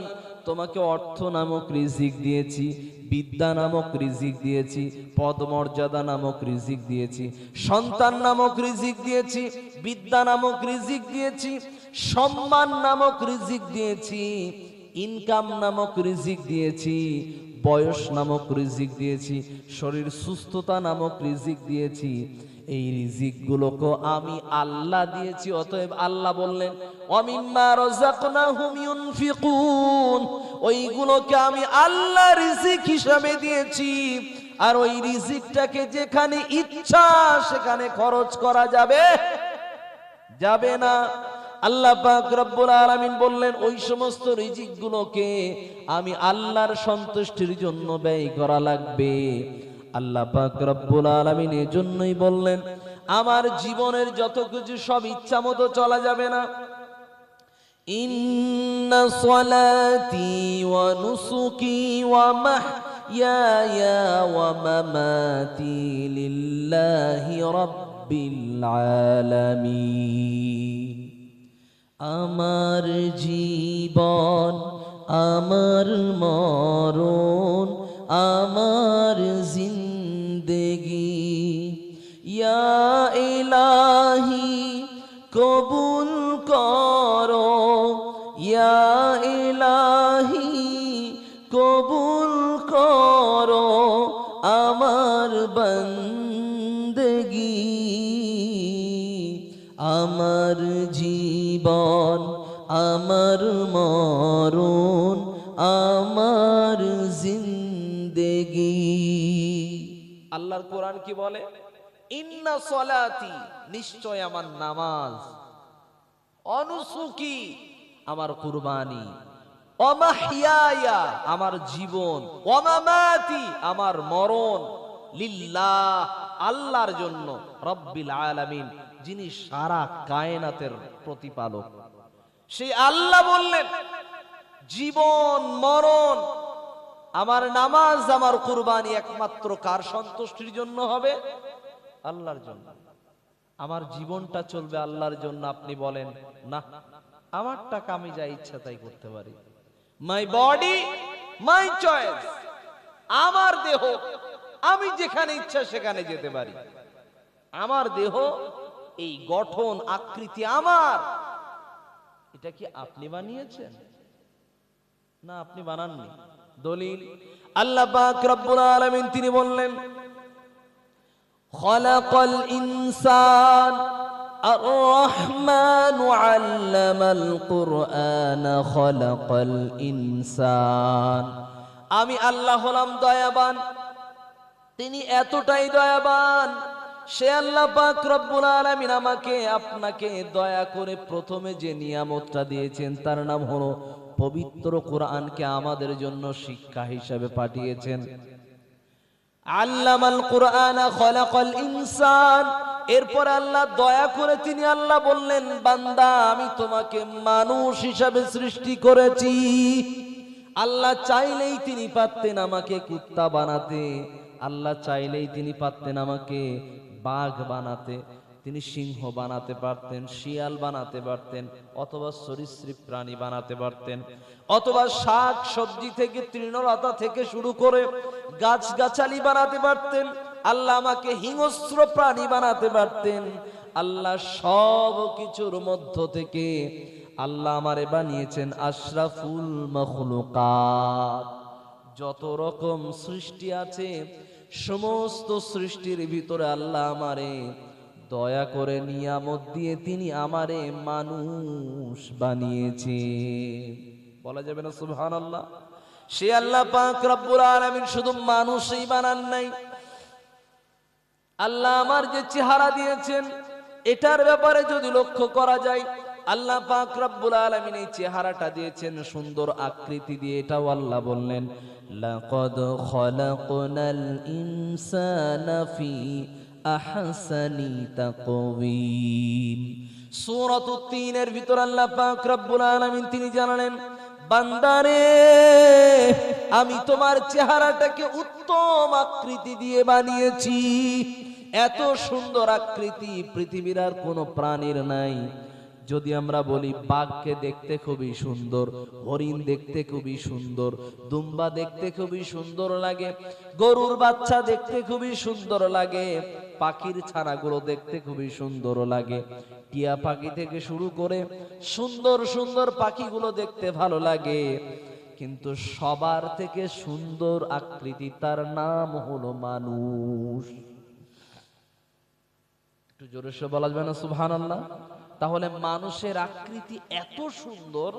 তোমাকে অর্থ নামক রিজিক দিয়েছি, বিদ্যা নামক রিজিক দিয়েছি, পদমর্যাদা নামক রিজিক দিয়েছি, সন্তান নামক রিজিক দিয়েছি, বিদ্যা নামক রিজিক দিয়েছি, সম্মান নামক রিজিক দিয়েছি, ইনকাম নামক রিজিক দিয়েছি, বয়স নামক রিজিক দিয়েছি, শরীর সুস্থতা নামক রিজিক দিয়েছি। এই রিজিক গুলোকে আমি আল্লাহ দিয়েছি। অতএব আল্লাহ বললেন ওয়ামিম্মা রাযাকনাহুম ইউনফিকুন, ওইগুলোকে আমি আল্লাহ রিজিক হিসাবে দিয়েছি। আর ওই রিজিকটাকে যেখানে ইচ্ছা সেখানে খরচ করা যাবে যাবে না। আল্লাহ পাক রব্বুল আলামিন বললেন ওই সমস্ত রিজিক গুলোকে আমি আল্লাহর সন্তুষ্টির জন্য ব্যয় করা লাগবে। আল্লাহ পাক রব্বুল আলামিন এজন্যই বললেন আমার জীবনের যত কিছু সব ইচ্ছা মতো চলা যাবে না। ইন্না সলাতি ওয়া নুসুকি ওয়া মাহইয়ায়া ওয়া মামাতি লিল্লাহি রাব্বিল আলামিন। আমার জীবন, আমার মরণ, আমার জিন্দেগি ইয়া ইলাহি কবুল করো, ইয়া ইলাহি কবুল করো আমার বন্দেগি। আমার জীবন, আমার মরণ, আমার জিন্দেগি। আল্লাহর কোরআন কি বলে? ইন্না সলাতি, নিশ্চয় আমার নামাজ, অনুসুকি আমার কুরবানি, অমাহিয়ায়া আমার জীবন, অমামাতি আমার মরণ, লিল্লাহ আল্লাহর জন্য, রব্বিল আলামিন যিনি সারা কায়নাতের প্রতিপালক। সেই আল্লাহ বললেন জীবন মরণ, আমার নামাজ, আমার কুরবানি একমাত্র কার সন্তুষ্টির জন্য হবে? আল্লাহর জন্য। আমার জীবনটা চলবে আল্লাহর জন্য। আপনি বলেন না, আমার টাকা আমি যা ইচ্ছা তাই করতে পারি, মাই বডি মাই চয়েস, আমার দেহ আমি যেখানে ইচ্ছা সেখানে যেতে পারি, আমার দেহ এই গঠন আকৃতি আমার। এটা কি আপনি বানিয়েছেন? না, আপনি বানাননি। দলিল আল্লাহ পাক রব্বুল আলামিন তিনি বললেন খালাকাল ইনসান আর রহমান আল্লামাল কুরআন খালাকাল ইনসান। আমি আল্লাহ হলাম দয়াবান। তিনি এতটাই দয়াবান, সে আল্লাহ পাক রব্বুল আলামিন আমাকে আপনাকে দয়া করে প্রথমে যে নিয়ামতটা দিয়েছেন তার নাম হলো পবিত্র কোরআনকে আমাদের জন্য শিক্ষা হিসাবে পাঠিয়েছেন। আল্লামাল কুরআন খালাকাল ইনসান। এরপর আল্লাহ দয়া করে তিনি আল্লাহ বললেন বান্দা আমি তোমাকে মানুষ হিসাবে সৃষ্টি করেছি। আল্লাহ চাইলেই তিনি পারতেন আমাকে কুত্তা বানাতে, আল্লাহ চাইলেই তিনি পারতেন আমাকে বাঘ বানাতে, তিনি সিংহ বানাতে পারতেন, শিয়াল বানাতে পারতেন, অথবা সরীসৃপ প্রাণী বানাতে পারতেন, অথবা শাক সবজি থেকে তৃণলতা থেকে শুরু করে গাছগাছালি বানাতে পারতেন। আল্লাহ আমাকে হিংস্র প্রাণী বানাতে পারতেন। আল্লাহ সব কিছুর মধ্য থেকে আল্লাহ আমারে বানিয়েছেন আশরাফুল মাখলুকাত। যত রকম সৃষ্টি আছে সমস্ত সৃষ্টির ভিতরে আল্লাহ আমারে দয়া করে নিয়ামত দিয়ে তিনি আমারে মানুষ বানিয়েছে। বলা যাবে না সুবহানাল্লাহ? সে আল্লাহ পাক রব্বুল আলামিন শুধু মানুষই বানান নাই, আল্লাহ আমার যে চেহারা দিয়েছেন এটার ব্যাপারে যদি লক্ষ্য করা যায়, আল্লাহ পাক রব্বুল আলামিন এই চেহারাটা দিয়েছেন সুন্দর আকৃতি দিয়ে। এটাও আল্লাহ বললেন লাকাদ খালাকনাল ইনসানা ফি আহসানি তাকওয়িম। সূরাতুত তিনের ভিতর আল্লাহ পাক রব্বুল আলামিন তিনি জানালেন বান্দারে আমি তোমার চেহারাটাকে উত্তম আকৃতি দিয়ে বানিয়েছি। এত সুন্দর আকৃতি পৃথিবীর আর কোনো প্রাণীর নাই। যদি আমরা বলি বাঘকে দেখতে খুবই সুন্দর, হরিণ দেখতে খুবই সুন্দর, দুম্বা দেখতে খুবই সুন্দর লাগে, গরুর বাচ্চা দেখতে খুবই সুন্দর লাগে, পাখির ছানাগুলো দেখতে খুবই সুন্দর লাগে, টিয়া পাখি থেকে শুরু করে সুন্দর সুন্দর পাখিগুলো দেখতে ভালো লাগে, কিন্তু সবার থেকে সুন্দর আকৃতি তার নাম হলো মানুষ। একটু জোরে সে বলা যাবে না সুবহানাল্লাহ? তাহলে মানুষের আকৃতি এত সুন্দর,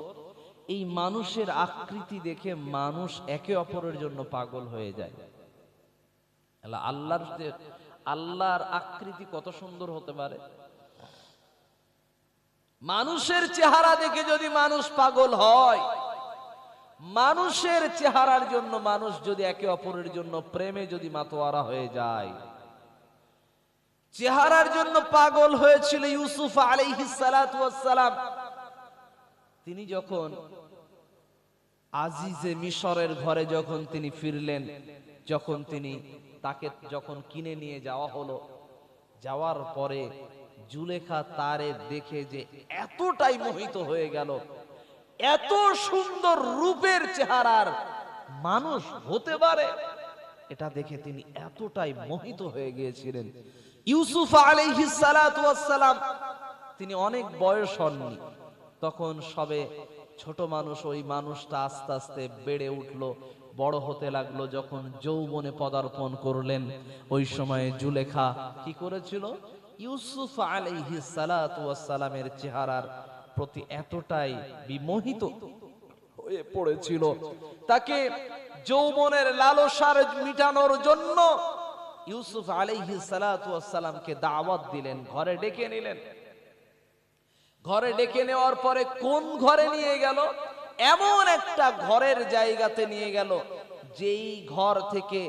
এই মানুষের আকৃতি দেখে মানুষ একে অপরের জন্য পাগল হয়ে যায়। আল্লাহর আকৃতি কত সুন্দর হতে পারে। মানুষের চেহারা দেখে যদি মানুষ পাগল হয়, মানুষের চেহারার জন্য মানুষ যদি একে অপরের জন্য প্রেমে যদি মাতোয়ারা হয়ে যায়, চেহারার জন্য পাগল হয়েছিল ইউসুফ আলাইহিস সালাতু ওয়াস সালাম। তিনি যখন আজিজে মিশরের ঘরে যখন তিনি ফিরলেন, যখন কিনে নিয়ে যাওয়া হলো, যাওয়ার পরে জুলেখা তারে দেখে যে এতটাই মোহিত হয়ে গেল, এত সুন্দর রূপের চেহারার মানুষ হতে পারে, এটা দেখে তিনি এতটাই মোহিত হয়ে গিয়েছিলেন। ইউসুফ আলাইহিস সালাতু ওয়াস সালাম তিনি অনেক বয়স হননি, তখন সবে ছোট মানুষ, ওই মানুষটা আস্তে আস্তে বেড়ে উঠলো, বড় হতে লাগলো। যখন যৌবনে পদার্পণ করলেন, ওই সময়ে জুলেখা কি করেছিল, ইউসুফ আলাইহিস সালাতু ওয়াস সালামের চেহারার প্রতি এতটাই বিমোহিত হয়ে পড়েছিল, তাকে যৌবনের লালসার মিটানোর জন্য ইউসুফ আলাইহিস সালাতু ওয়াস সালামকে দাওয়াত দিলেন, ঘরে ডেকে নিলেন। ঘরে ডেকে নেওয়ার পরে কোন ঘরে নিয়ে গেল, এমন একটা ঘরের জায়গাতে নিয়ে গেল, যেই ঘর থেকে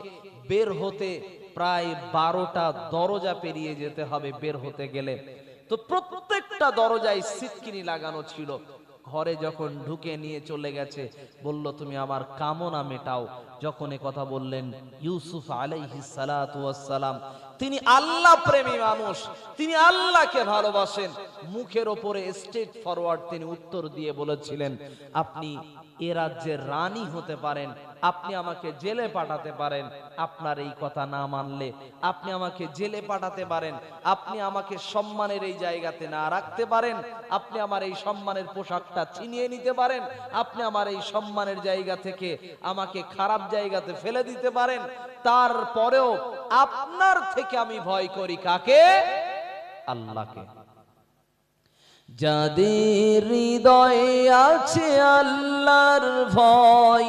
বের হতে প্রায় 12টা দরজা পেরিয়ে যেতে হবে বের হতে গেলে। তো প্রত্যেকটা দরজায় সিটকিনি লাগানো ছিল। ঘরে যখন ঢুকে নিয়ে চলে গেছে, বলল তুমি আমার কামনা মেটাও। যখন এ কথা বললেন, ইউসুফ আলাইহিস সালাতু ওয়াস সালাম তিনি আল্লাহ প্রেমী মানুষ, তিনি আল্লাহকে ভালোবাসেন, মুখের ওপরে স্ট্রেট ফরওয়ার্ড তিনি উত্তর দিয়ে বলেছিলেন, আপনি এ রাজ্যের রানী হতে পারেন, আপনি আমাকে জেলে পাঠাতে পারেন, আপনার এই কথা না মানলে আপনি আমাকে জেলে পাঠাতে পারেন, আপনি আমাকে সম্মানের এই জায়গাতে না রাখতে পারেন, আপনি আমার এই সম্মানের পোশাকটা ছিনিয়ে নিতে পারেন, আপনি আমার এই সম্মানের জায়গা থেকে আমাকে খারাপ জায়গাতে ফেলে দিতে পারেন, তারপরেও আপনার থেকে আমি ভয় করি কাকে? আল্লাহকে। যাদের হৃদয়ে আছে আল্লাহর ভয়,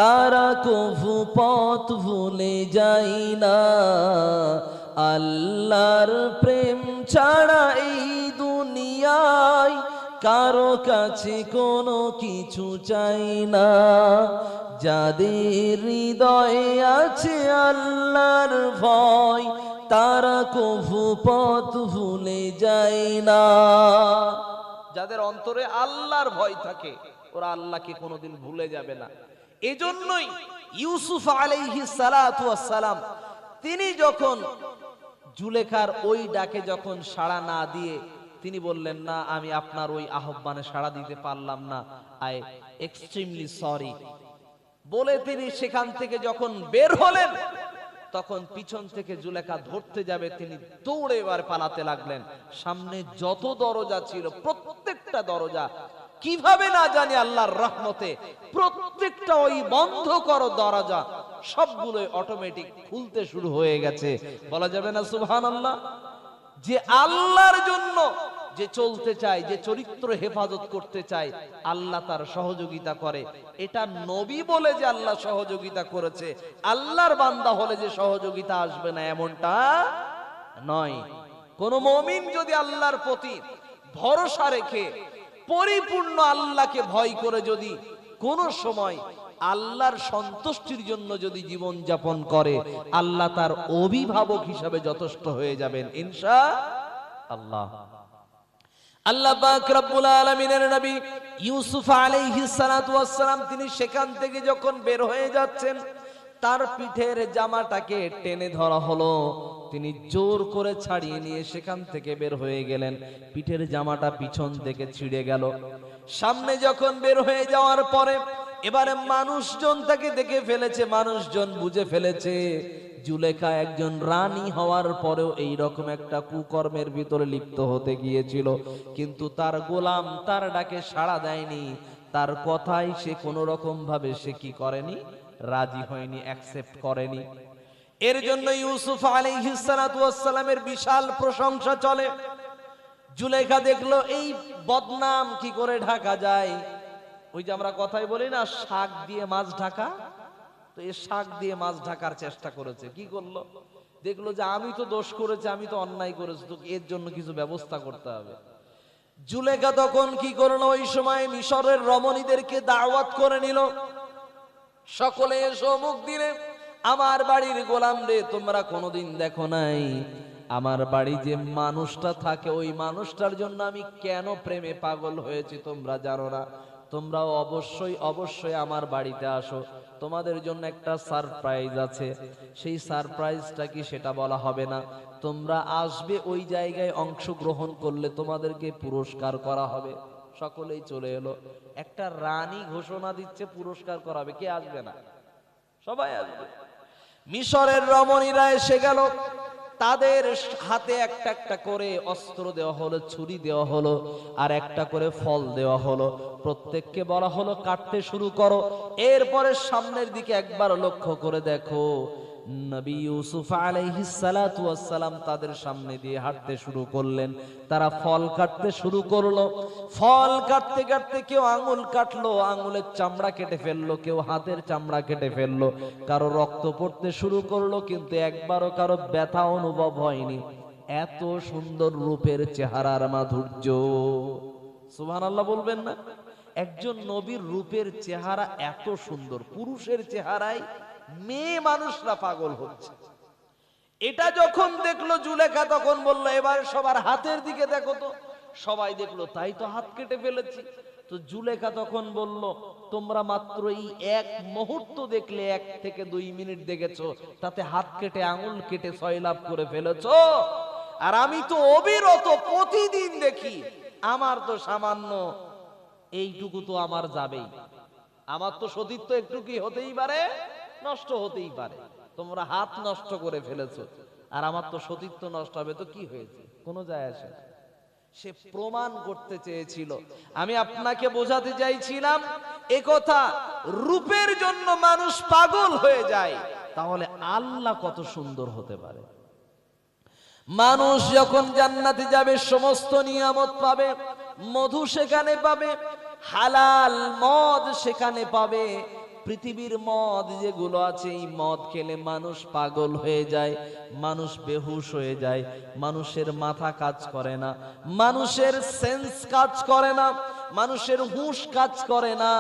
তারা কভু পথ ভুলে যায় না। আল্লাহর প্রেম ছাড়া এই দুনিয়ায় কারো কাছে কোনো কিছু চাই না। যাদের হৃদয়ে আছে আল্লাহর ভয়, তারা কভু পথ ভুলে যায় না। যাদের অন্তরে আল্লাহর ভয় থাকে, ওরা আল্লাহকে কোনোদিন ভুলে যাবে না। এজন্যই ইউসুফ আলাইহিস সালাতু ওয়াস সালাম তিনি যখন জুলেখার ওই ডাকে যখন সাড়া না দিয়ে তিনি বললেন, না আমি আপনার ওই আহ্বানে সাড়া দিতে পারলাম না, আই এক্সট্রিমলি সরি বলে তিনি সেখান থেকে যখন বের হলেন, তখন পিছন থেকে জুলেখা ধরতে যাবে, তিনি দৌড়ে এবার পালাতে লাগলেন। সামনে যত দরজা ছিল প্রত্যেকটা দরজা কিভাবে না জানি আল্লাহর রহমতে প্রত্যেকটা ওই বন্ধ করো দরজা সবগুলোই অটোমেটিক খুলতে শুরু হয়ে গেছে। বলা যাবে না সুবহানাল্লাহ? যে আল্লাহর জন্য যে চলতে চায়, যে চরিত্র হেফাজত করতে চায়, আল্লাহ তার সহযোগিতা করে। এটা নবী বলে যে আল্লাহ সহযোগিতা করেছে, আল্লাহর বান্দা হলে যে সহযোগিতা আসবে না এমনটা নয়। কোন মুমিন যদি আল্লাহর প্রতি ভরসা রেখে পরিপূর্ণ আল্লাহকে ভয় করে যদি কোন সময় আল্লাহর সন্তুষ্টির জন্য যদি জীবন যাপন করে, আল্লাহ তার অভিভাবক হিসাবে যথেষ্ট হয়ে যাবেন ইনশাআল্লাহ। আল্লাহ পাক রব্বুল আলামিনের নবী ইউসুফ আলাইহিস সালাতু ওয়াস সালাম তিনি সেখান থেকে যখন বের হয়ে যাচ্ছেন, তার পিঠের জামাটাকে টেনে ধরা হলো। তিনি জোর করে ছাড়িয়ে নিয়ে সেখান থেকে বের হয়ে গেলেন। পিঠের জামাটা পিছন থেকে ছিঁড়ে গেল। সামনে যখন বের হয়ে যাওয়ার পরে এবারে মানুষজন তাকে দেখে ফেলেছে, মানুষজন বুঝে ফেলেছে জুলেখা একজন রানী হওয়ার পরেও এই রকম একটা কুকর্মের ভিতরে লিপ্ত হতে গিয়েছিল, কিন্তু তার গোলাম তার ডাকে সাড়া দেয়নি, তার কথাই সে কোনো রকম ভাবে সে কি করেনি, রাজি হয়নি, অ্যাকসেপ্ট করেনি। এর জন্য ইউসুফ আলাইহিস সালাতু ওয়াস সালামের বিশাল প্রশংসা চলে। জুলেখা দেখলো এই বদনাম কি করে ঢাকা যায়। ওই যে আমরা কথাই বলি না, শাক দিয়ে মাছ ঢাকা, তো এই শাক দিয়ে মাছ ঢাকার চেষ্টা করেছে। কি করলো, দেখলো যে আমি তো দোষ করেছি, আমি তো অন্যায় করেছি, তো এর জন্য কিছু ব্যবস্থা করতে হবে। জুলেখা তখন কি করলো, ওই সময় মিশরের রমণীদেরকে দাওয়াত করে নিল, সকলে এসো মুখ দিলে আমার বাড়ির গোলাম রে, তোমরা কোনোদিন দেখো নাই আমার বাড়ি যে মানুষটা থাকে ওই মানুষটার জন্য আমি কেন প্রেমে পাগল হয়েছি তোমরা জানো না। তোমরাও অবশ্যই অবশ্যই আমার বাড়িতে আসো, তোমাদের জন্য একটা সারপ্রাইজ আছে। সেই সারপ্রাইজটা কি সেটা বলা হবে না, তোমরা আসবে, ওই জায়গায় অংশগ্রহণ করলে তোমাদেরকে পুরস্কার করা হবে। সকলেই চলে এলো। একটা রানী ঘোষণা দিচ্ছে পুরস্কার করাবে, কে আসবে না? সবাই আসবে। মিশরের রমণীরা এসে গেল, তাদের হাতে একটা একটা করে অস্ত্র দেওয়া হলো, ছুরি দেওয়া হলো, আর একটা করে ফল দেওয়া হলো। প্রত্যেককে বলা হলো কাটতে শুরু করো। এরপরে সামনের দিকে একবার লক্ষ্য করে দেখো, নবী ইউসুফ আলাইহিস সালাতু ওয়াস সালাম তাদের সামনে দিয়ে হাঁটতে শুরু করলেন। তারা ফল কাটতে শুরু করলো। ফল কাটতে কাটতে কেউ আঙুল কাটলো, আঙুলের চামড়া কেটে ফেললো, কেউ হাতের চামড়া কেটে ফেললো, কারো রক্ত পড়তে শুরু করলো, কিন্তু একবারও কারো ব্যথা অনুভব হয়নি। এত সুন্দর রূপের চেহারার মাধুর্য, সুবহানাল্লাহ বলবেন না? একজন নবীর রূপের চেহারা এত সুন্দর, পুরুষের চেহারায় মেয়ে মানুষরা পাগল হচ্ছে। এটা যখন দেখলো জুলেখা তখন বলল এবার সবার হাতের দিকে দেখো তো। সবাই দেখলো, তাই তো হাত কেটে ফেলেছি। তো জুলেখা তখন বলল তোমরা মাত্র এই এক মুহূর্ত দেখলে, 1 থেকে 2 মিনিট দেখেছো, তাতে হাত কেটে আঙুল কেটে সয়লাভ করে ফেলেছো, আর আমি তো অবিরত প্রতিদিন দেখি, আমার তো সামান্য এইটুকু তো আমার যাবেই, আমার তো সতীত্ব একটু কি হতেই পারে, নষ্ট হতেই পারে। তোমরা হাত নষ্ট করে ফেলেছো, আর আমার তো সতীত্ব নষ্ট হবে, তো কি হয়েছে, কোনো যায় আসে না। সে প্রমাণ করতে চেয়েছিল। আমি আপনাকে বোঝাতে চাইছিলাম একথা, রূপের জন্য মানুষ পাগল হয়ে যায়, তাহলে আল্লাহ কত সুন্দর হতে পারে। মানুষ যখন জান্নাতে যাবে সমস্ত নিয়ামত পাবে, মধু সেখানে পাবে, হালাল মদ সেখানে পাবে। পৃথিবীর মদ যেগুলো আছে, এই মদ খেলে মানুষ পাগল হয়ে যায়, মানুষ বেহুশ হয়ে যায়, মানুষের মাথা কাজ করে না, মানুষের সেন্স কাজ করে না, মানুষের হুঁশ কাজ করে না।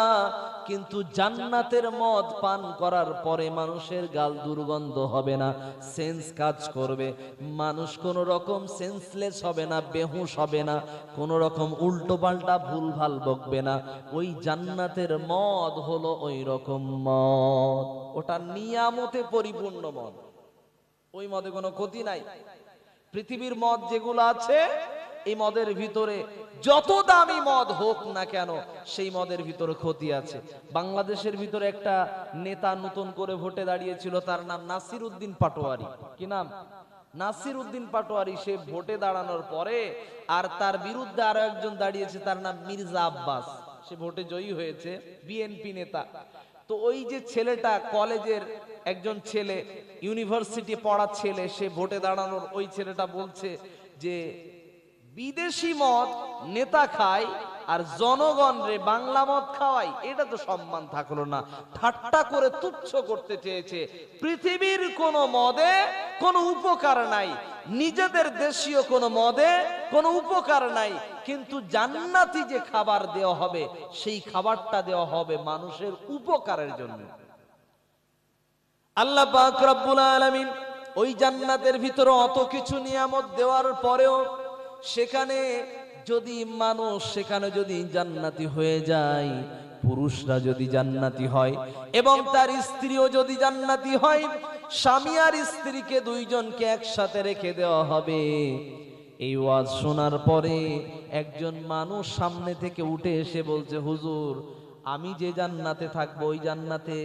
কিন্তু জান্নাতের মদ পান করার পরে মানুষের গাল দুর্গন্ধ হবে না, সেন্স কাজ করবে, মানুষ কোনো রকম সেন্সলেস হবে না, বেহুশ হবে না, কোনো রকম উল্টো পাল্টা ভুলভাল বকবে না। ওই জান্নাতের মদ হলো ওই রকম মদ, ওটা নিয়ামতে পরিপূর্ণ মদ, ওই মদে কোনো ক্ষতি নাই। পৃথিবীর মদ যেগুলো আছে, এই মদের ভিতরে যত দামি মদ হোক না কেন, সেই মদের ভিতরে ক্ষতি আছে। বাংলাদেশের ভিতরে একটা নেতা নতুন করে ভোটে দাঁড়িয়েছিল, তার নাম নাসির উদ্দিন পাটোয়ারি। কি নাম? নাসির উদ্দিন পাটোয়ারি। সে ভোটে দাঁড়ানোর পরে আর তার বিরুদ্ধে আরো একজন দাঁড়িয়েছে, তার নাম মির্জা আব্বাস। সে ভোটে জয়ী হয়েছে, বিএনপি নেতা। তো ওই যে ছেলেটা, কলেজের একজন ছেলে, ইউনিভার্সিটি পড়া ছেলে, সে ভোটে দাঁড়ানোর ওই ছেলেটা বলছে যে বিদেশি মদ নেতা খায় আর জনগণ রে বাংলা মদ খাওয়াই, এটা তো সম্মান থাকলো না। ঠাট্টা করে তুচ্ছ করতে চেয়েছে। পৃথিবীর কোন মদে কোনো উপকার নাই, নিজেদের দেশীয় কোন মদে কোনো উপকার নাই, কিন্তু জান্নাতি যে খাবার দেওয়া হবে, সেই খাবারটা দেওয়া হবে মানুষের উপকারের জন্য। আল্লাহ পাক রব্বুল আলামিন ওই জান্নাতের ভিতরে অত কিছু নিয়ামত দেওয়ার পরেও সেখানে যদি মানুষ সেখানে যদি জান্নাতি হয়ে যায়, পুরুষরা যদি জান্নাতি হয় এবং তার স্ত্রীও যদি জান্নাতি হয়, স্বামী আর স্ত্রীকে দুইজনকে একসাথে রেখে দেওয়া হবে। এই ওয়াজ শোনার পরে একজন মানুষ সামনে থেকে উঠে এসে বলছে, হুজুর আমি যে জান্নাতে থাকবো ওই জান্নাতে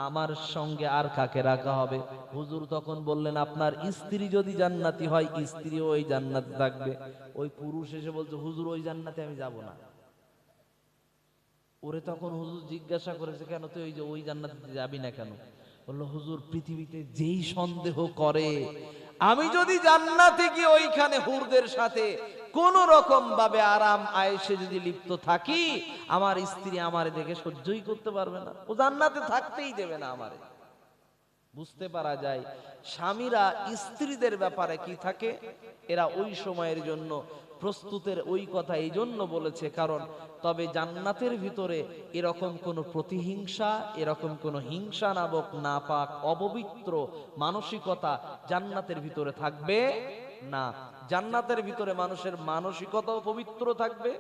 আমার সঙ্গে আর কাকে রাখা হবে? হুজুর তখন বললেন, আপনার স্ত্রী যদি জান্নাতি হয় স্ত্রীও ওই জান্নাতে থাকবে। ওই পুরুষ এসে বলছে, হুজুর ওই জান্নাতে আমি যাব না। ওরে তখন হুজুর জিজ্ঞাসা করেছে, কেন তুই ওই জান্নাতে যাবি না কেন? বললো, হুজুর পৃথিবীতে যেই সন্দেহ করে আমি যদি জান্নাতে গিয়ে ওইখানে হুরদের সাথে কোন রকম ভাবে আরাম আয়েশে যদি লিপ্ত থাকি, আমার স্ত্রী আমারে দেখে সহ্যই করতে পারবে না, ও জান্নাতে থাকতেই দেবে না আমারে। বুঝতে পারা যায় স্বামীরা স্ত্রীদের ব্যাপারে কি থাকে, এরা ওই সময়ের জন্য প্রস্তুতের ওই কথা এই জন্য বলেছে, কারণ তবে জান্নাতের ভিতরে এরকম কোন প্রতিহিংসা, এরকম কোন হিংসা নামক নাপাক অপবিত্র মানসিকতা জান্নাতের ভিতরে থাকবে না। জান্নাতের ভিতরে মানুষের মানসিকতাও পবিত্র থাকবে,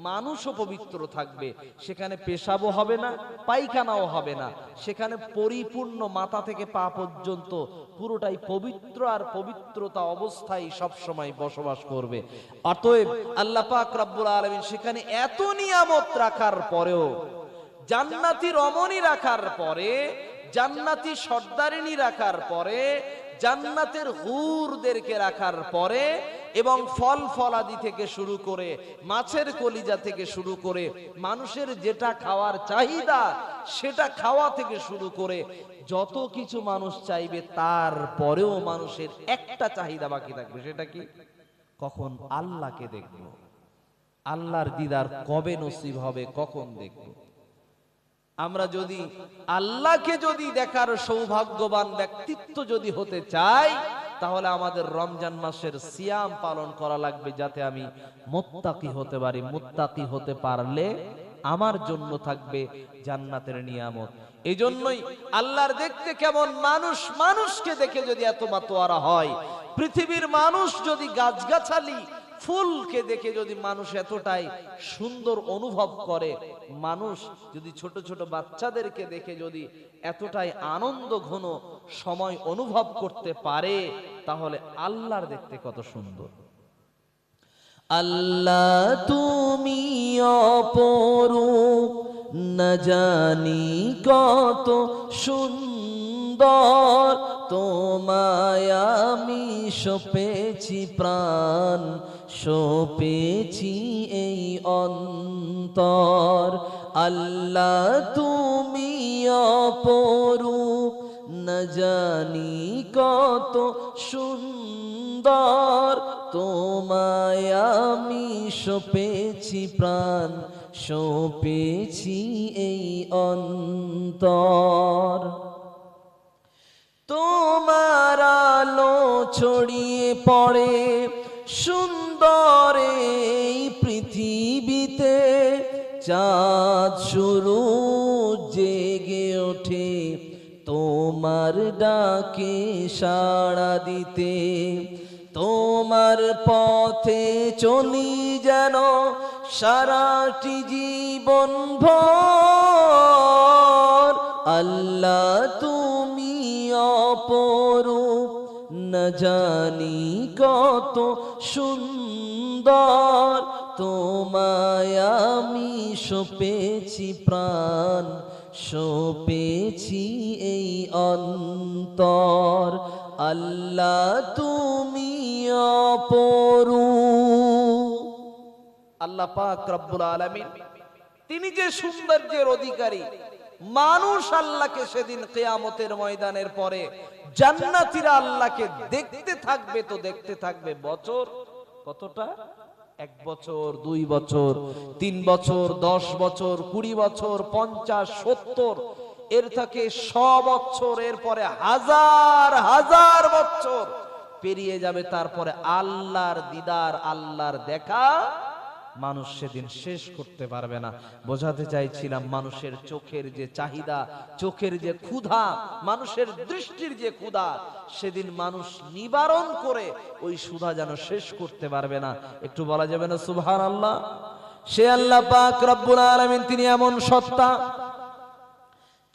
মানুষও পবিত্র থাকবে। সেখানে পেশাবও হবে না, পায়খানাও হবে না। সেখানে পরিপূর্ণ মাথা থেকে পা পর্যন্ত পুরোটাই পবিত্র, আর পবিত্রতা অবস্থায় সব সময় বসবাস করবে। অতএব আল্লাহ পাক রব্বুল আলামিন সেখানে এত নিয়ামত রাখার পরেও, জান্নাতি রমণী রাখার পরে, জান্নাতি সর্দারিনী রাখার পরে, জান্নাতের হুরদেরকে রাখার পরে, এবং ফল ফলাদি থেকে শুরু করে মাছের কলিজা থেকে শুরু করে মানুষের যেটা খাওয়ার চাহিদা সেটা খাওয়া থেকে শুরু করে যত কিছু মানুষ চাইবে, তারপরেও মানুষের একটা চাহিদা বাকি থাকবে। সেটা কি? কখন আল্লাহকে দেখব, আল্লাহর দিদার কবে নসিব হবে, কখন দেখব। আমরা যদি আল্লাহকে যদি দেখার সৌভাগ্যবান ব্যক্তিত্ব যদি হতে চাই, তাহলে আমাদের রমজান মাসের সিয়াম পালন করা লাগবে, যাতে আমি মুত্তাকি হতে পারি। মুত্তাকি হতে পারলে আমার জন্য থাকবে জান্নাতের নিয়ামত। এই জন্যই আল্লাহর দেখতে কেমন মানুষ, মানুষকে দেখে যদি এত মাতোয়ারা হয়, পৃথিবীর মানুষ যদি গাছগাছালি ফুলকে দেখে যদি মানুষ এতটাই সুন্দর অনুভব করে, মানুষ যদি ছোট ছোট বাচ্চাদেরকে দেখে যদি এতটাই আনন্দ ঘন সময় অনুভব করতে পারে, তাহলে আল্লাহর দেখতে কত সুন্দর। আল্লাহ তুমি অপরূপ, না জানি কত সুন্দর, তোমায় আমি সপেছি প্রাণ, সপেছি এই অন্তর। আল্লাহ তুমি অপরূপ, না জানি কত সুন্দর, তোমায় আমি সপেছি প্রাণ, সপেছি এই অন্তর। তোমার আলো ছড়িয়ে পড়ে সুন্দর এই পৃথিবীতে, চাঁদ শুরু জেগে ওঠে তোমার ডাকে সাড়া দিতে। তোমার পথে চলি যেন সারাটি জীবন ভর। আল্লাহ তুমি অপরূপ, না জানি কত সুন্দর, তোমায় আমি সপেছি প্রাণ, সপেছি এই অন্তর। আল্লাহ তুমি অপরূপ। আল্লাহ পাক রব্বুল আলামিন তিনি যে সৌন্দর্যের অধিকারী, মানুষ আল্লাহকে সেদিন কিয়ামতের ময়দানের পরে জান্নাতীরা আল্লাহকে দেখতে থাকবে, তো দেখতে থাকবে বছর কতটা? 1 বছর, 2 বছর, 3 বছর, 10 বছর, 20 বছর, 50, 70, এর থেকে 100 বছর, এরপরে হাজার হাজার বছর পেরিয়ে যাবে। তারপরে আল্লাহর দিদার, আল্লাহর দেখা মানুষ সেদিন শেষ করতে পারবে না। বোঝাতে চাইছিলাম মানুষের চোখের যে চাহিদা, চোখের যে ক্ষুধা, মানুষের দৃষ্টির যে ক্ষুধা, সেদিন মানুষ নিবারণ করে ওই ক্ষুধা যেন শেষ করতে পারবে না। একটু বলা যাবে না সুবহানাল্লাহ? সে আল্লাহ পাক রব্বুল আলামিন তিনি এমন সত্তা,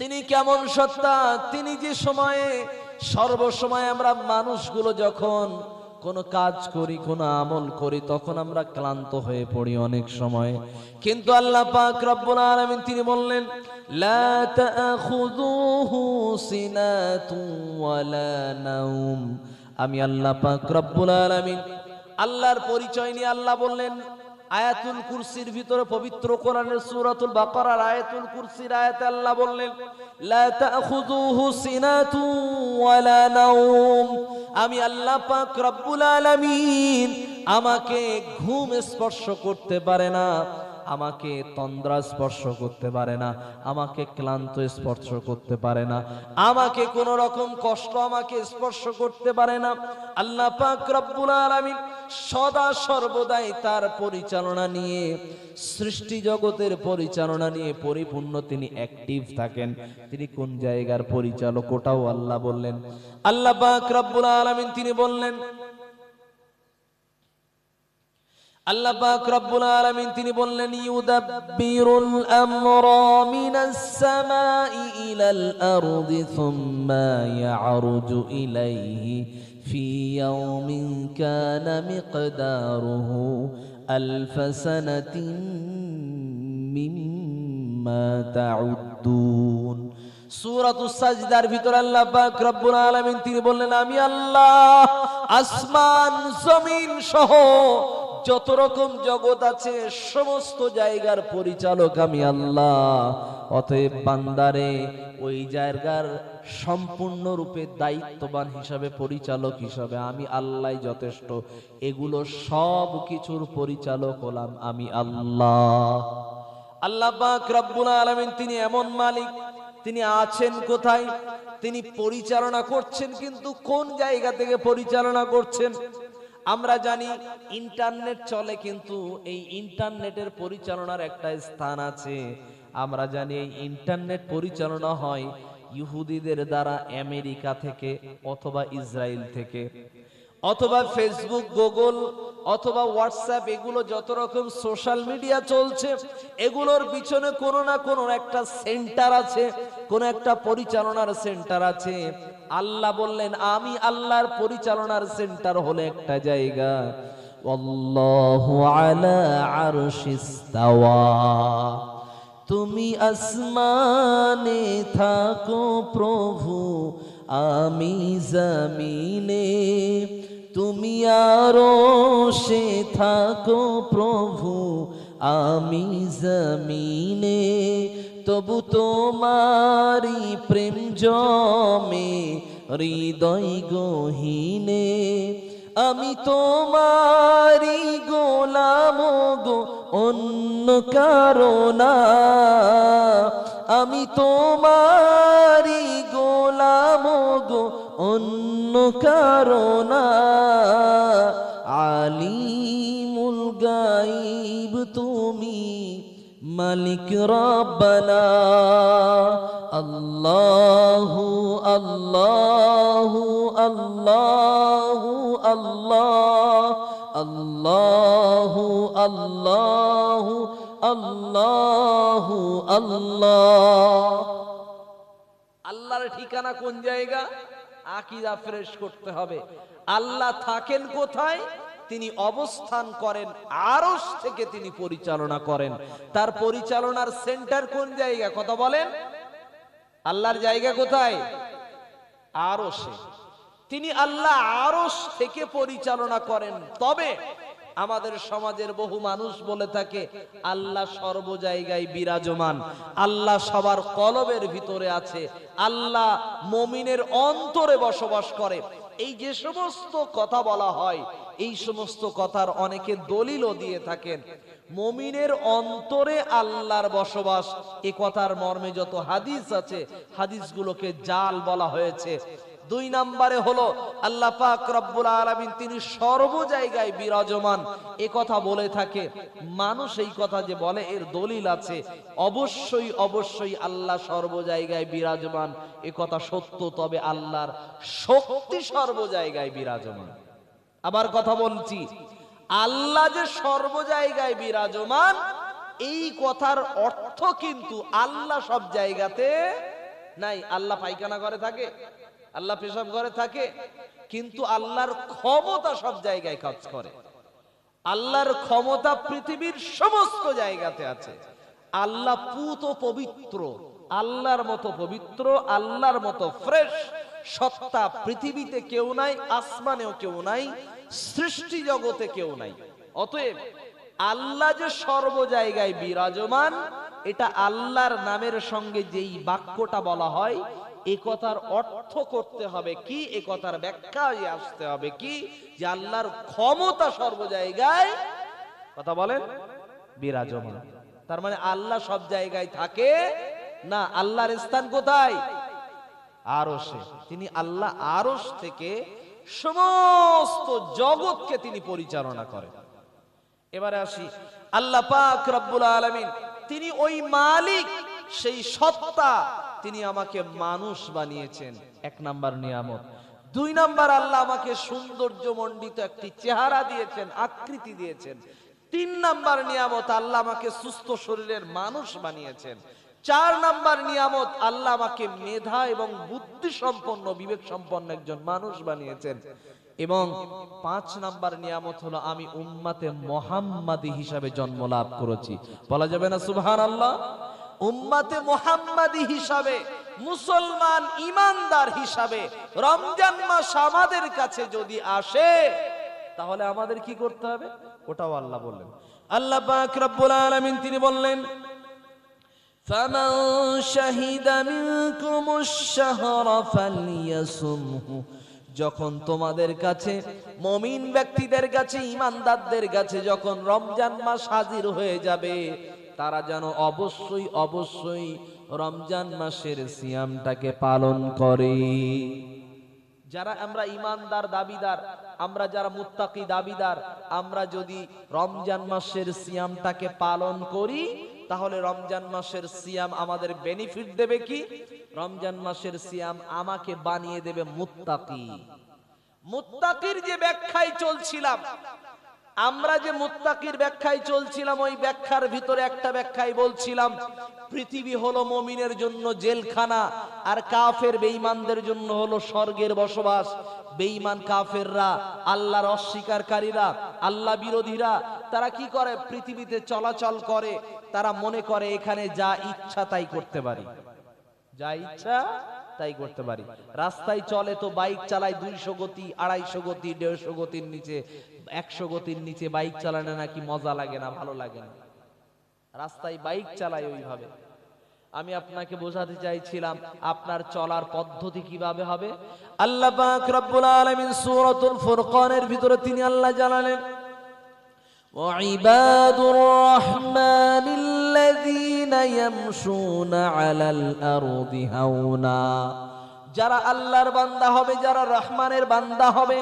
তিনি কেমন সত্তা, তিনি যে সময়ে সর্বসময় আমরা মানুষগুলো যখন কোনো কাজ করি, কোনো আমল করি, তখন আমরা ক্লান্ত হয়ে পড়ি অনেক সময়। কিন্তু আল্লাহ পাক রব্বুল আলামিন তিনি বললেন, লা তাখুযুহু সিনাতুন ওয়ালা নাওম। আমি আল্লাহ পাক রব্বুল আলামিন, আল্লাহর পরিচয় নিয়ে আল্লাহ বললেন আয়াতুল কুরসির ভিতরে, পবিত্র কোরআনের সূরাতুল বাকারার আয়াতুল কুরসির আয়াতে আল্লাহ বললেন, লা তাখুযুহু সিনাতুন ওয়ালা নাওম। আমি আল্লাহ পাক রব্বুল আলামিন, আমাকে ঘুম স্পর্শ করতে পারে না, আমাকে তন্দ্রা স্পর্শ করতে পারে না, আমাকে ক্লান্ত স্পর্শ করতে পারে না, আমাকে কোন রকম কষ্ট আমাকে স্পর্শ করতে পারে না। আল্লাহ পাক রব্বুল আলামিন সদা সর্বদাই তার পরিচালনা নিয়ে, সৃষ্টি জগতের পরিচালনা নিয়ে পরিপূর্ণ তিনি অ্যাক্টিভ থাকেন। তিনি কোন জায়গার পরিচালক ওটাও আল্লাহ বললেন। আল্লাহ পাক রব্বুল আলামিন তিনি বললেন, আল্লাহ পাক রব্বুল আলামিন তিনি বললেন, ইউদাব্বিরুল আমরা মিনাস সামাই ইলাল আরদি সুম্মা ইয়ারজু ইলাইহি ফি ইয়াউমিন কানা মিকদারুহু আলফ সানাতিন মিম্মা তাউদ্দুন। সূরাতুস সাজদার ভিতর আল্লাহ পাক রব্বুল আলামিন তিনি বললেন, আমি আল্লাহ আসমান জমিন সহ যত রকম জগৎ আছে সমস্ত জায়গার পরিচালক আমি আল্লাহ। অতএব বান্দারে ওই জায়গার সম্পূর্ণরূপে দায়িত্ববান হিসাবে, পরিচালক হিসাবে আমি আল্লাহ যথেষ্ট। এগুলো সব কিছুর পরিচালক হলাম আমি আল্লাহ। আল্লাহ পাক রব্বুল আলামিন তিনি এমন মালিক, তিনি আছেন কোথায়, তিনি পরিচালনা করছেন, কিন্তু কোন জায়গা থেকে পরিচালনা করছেন? আমরা জানি ইন্টারনেট চলে, কিন্তু এই ইন্টারনেটের পরিচালনার একটা স্থান আছে। আমরা জানি এই ইন্টারনেট পরিচালনা হয় ইহুদিদের দ্বারা, আমেরিকা থেকে অথবা ইসরায়েল থেকে, অথবা ফেসবুক, গুগল অথবা হোয়াটসঅ্যাপ, এগুলো যত রকম সোশ্যাল মিডিয়া চলছে, এগুলোর পিছনে কোনো না কোনো একটা সেন্টার আছে, কোনো একটা পরিচালনার সেন্টার আছে। আল্লাহ বললেন, আমি আল্লাহর পরিচালনার সেন্টার হলো একটা জায়গা, আল্লাহু আলা আরশিস তাওয়া। তুমি আসমানে থাকো প্রভু, আমি জমিনে, তুমি আরশে থাকো প্রভু, আমি জমিনে। তবু তোমারি প্রেম জমে হৃদয় গহীনে, আমি তোমারি গোলাম গো অন্য কারো না, আমি তোমারি গোলাম গো অন্য কারো না। আলিমুল গায়ব তুমি, মালিক রব্বানা। আল্লাহু আল্লাহু আল্লাহু আল্লাহ, আল্লাহু আল্লাহু আল্লাহু আল্লাহ। আল্লাহর ঠিকানা কোন জায়গা? আকীদা ফ্রেশ করতে হবে। আল্লাহ থাকেন কোথায়? তিনি অবস্থান করেন আরশ থেকে, তিনি পরিচালনা করেন। তার পরিচালনার সেন্টার কোন জায়গা? কথা বলেন, আল্লাহর জায়গা কোথায়? আরশে। তিনি আল্লাহ আরশ থেকে পরিচালনা করেন। তবে আমাদের সমাজের বহু মানুষ বলে থাকে আল্লাহ সর্ব জায়গায় বিরাজমান, আল্লাহ সবার কলবের ভিতরে আছে, আল্লাহ মুমিনের অন্তরে বসবাস করে। এই যে সমস্ত কথা বলা হয়, এই সমস্ত কথার অনেকে দলিলও দিয়ে থাকেন। মুমিনের অন্তরে আল্লাহর বসবাস, এই কথার মর্মে যত হাদিস আছে, হাদিসগুলোকে জাল বলা হয়েছে। দুই নম্বরে হলো আল্লাহ পাক রব্বুল আলামিন তিনি সর্ব জায়গায় বিরাজমান, এ কথা বলে থাকে মানুষ। এই কথা যে বলে এর দলিল আছে। অবশ্যই অবশ্যই আল্লাহ সর্ব জায়গায় বিরাজমান, এ কথা সত্য। তবে আল্লাহর শক্তি সর্ব জায়গায় বিরাজমান। আবার কথা বলছি, আল্লাহ যে সর্ব জায়গায় বিরাজমান, এই কথার অর্থ কিন্তু আল্লাহ সব জায়গাতে নাই। আল্লাহ পায়খানা ঘরে থাকে? আল্লাহ পেশাব ঘরে থাকে, কিন্তু আল্লাহর ক্ষমতা সব জায়গায় কাজ করে। আল্লাহর ক্ষমতা পৃথিবীর সমস্ত জায়গাতে আছে। আল্লাহ পুত পবিত্র, আল্লাহর মতো পবিত্র, আল্লাহর মতো ফ্রেশ সত্তা পৃথিবীতে কেউ নাই, আসমানেও কেউ নাই, সৃষ্টি জগতে কেউ নাই। অতএব আল্লাহ যে সর্ব জায়গায় বিরাজমান, এটা আল্লাহর নামের সঙ্গে যেই বাক্যটা বলা হয়, এ কথার অর্থ করতে হবে কি, এ কথার ব্যাখ্যা আসতে হবে কি, যে আল্লাহর ক্ষমতা সর্ব জায়গায়, কথা বলেন, বিরাজমান। তার মানে আল্লাহ সব জায়গায় থাকে না, আল্লাহর স্থান কোথায়? আরশে। তিনি আল্লাহ আরশ থেকে সমস্ত জগৎকে তিনি পরিচালনা করেন। এবারে আসি আল্লাহ পাক রব্বুল আলামিন, তিনি ওই মালিক, সেই সত্তা, তিনি আমাকে মানুষ বানিয়েছেন, এক নাম্বার নিয়ামত। দুই নাম্বার, আল্লাহ আমাকে সৌন্দর্য মণ্ডিত একটি চেহারা দিয়েছেন, আকৃতি দিয়েছেন। তিন নাম্বার নিয়ামত, আল্লাহ আমাকে সুস্থ শরীরের মানুষ বানিয়েছেন। চার নাম্বার নিয়ামত, আল্লাহ আমাকে মেধা এবং বুদ্ধি সম্পন্ন, বিবেক সম্পন্ন একজন মানুষ বানিয়েছেন। এবং পাঁচ নাম্বার নিয়ামত হলো আমি উম্মাতে মুহাম্মাদি হিসাবে জন্ম লাভ করেছি। বলা যাবে না সুবহানাল্লাহ? উম্মাতে মুহাম্মাদি হিসাবে, মুসলমান ইমানদার হিসাবে রমজান মাস আমাদের কাছে যদি আসে, তাহলে আমাদের কি করতে হবে? ওটাও আল্লাহ বললেন। আল্লাহ পাক রব্বুল আলামিন তিনি বললেন, ফামান শাহিদা মিনকুমুশ শাহরা ফালইয়াসুমহু। যখন তোমাদের কাছে, মুমিন ব্যক্তিদের কাছে, ইমানদারদের কাছে যখন রমজান মাস হাজির হয়ে যাবে, তারা যেন অবশ্যই অবশ্যই রমজান মাসের সিয়ামটাকে পালন করে। যারা আমরা ইমানদার দাবিদার, আমরা যারা মুত্তাকি দাবিদার, আমরা যদি রমজান মাসের সিয়ামটাকে পালন করি, তাহলে রমজান মাসের সিয়াম আমাদের বেনিফিট দেবে কি? রমজান মাসের সিয়াম আমাকে বানিয়ে দেবে মুত্তাকি। মুত্তাকির যে ব্যাখ্যায় চলছিলাম, আমরা যে মুত্তাকির ব্যাখ্যায় চলছিলাম, ওই ব্যাখ্যার ভিতরে একটা ব্যাখ্যায় বলছিলাম পৃথিবী হলো মুমিনের জন্য জেলখানা, আর কাফের বেঈমানদের জন্য হলো স্বর্গের বসবাস। বেঈমান কাফেররা, আল্লাহর অস্বীকারীরা, আল্লাহ বিরোধীরা, তারা কি করে? পৃথিবীতে চলাচল করে, তারা মনে করে এখানে যা ইচ্ছা তাই করতে পারি, যা ইচ্ছা তাই করতে পারি। রাস্তায় চলে তো বাইক চালায় 200 গতি, 250 গতি, 150 গতির নিচে, 100 গতির নিচে বাইক চালানো নাকি মজা লাগে না, ভালো লাগে না, রাস্তায় বাইক চালায় ওইভাবে। আমি আপনাকে বোঝাতে চাইছিলাম আপনার চলার পদ্ধতি কিভাবে হবে। আল্লাহ পাক রব্বুল আলামিন সূরাতুল ফুরকানের ভিতরে তিনি আল্লাহ জানালেন, وعباد الرحمن الذين يمشون على الأرض هونا। যারা আল্লাহর বান্দা হবে, যারা রহমানের বান্দা হবে,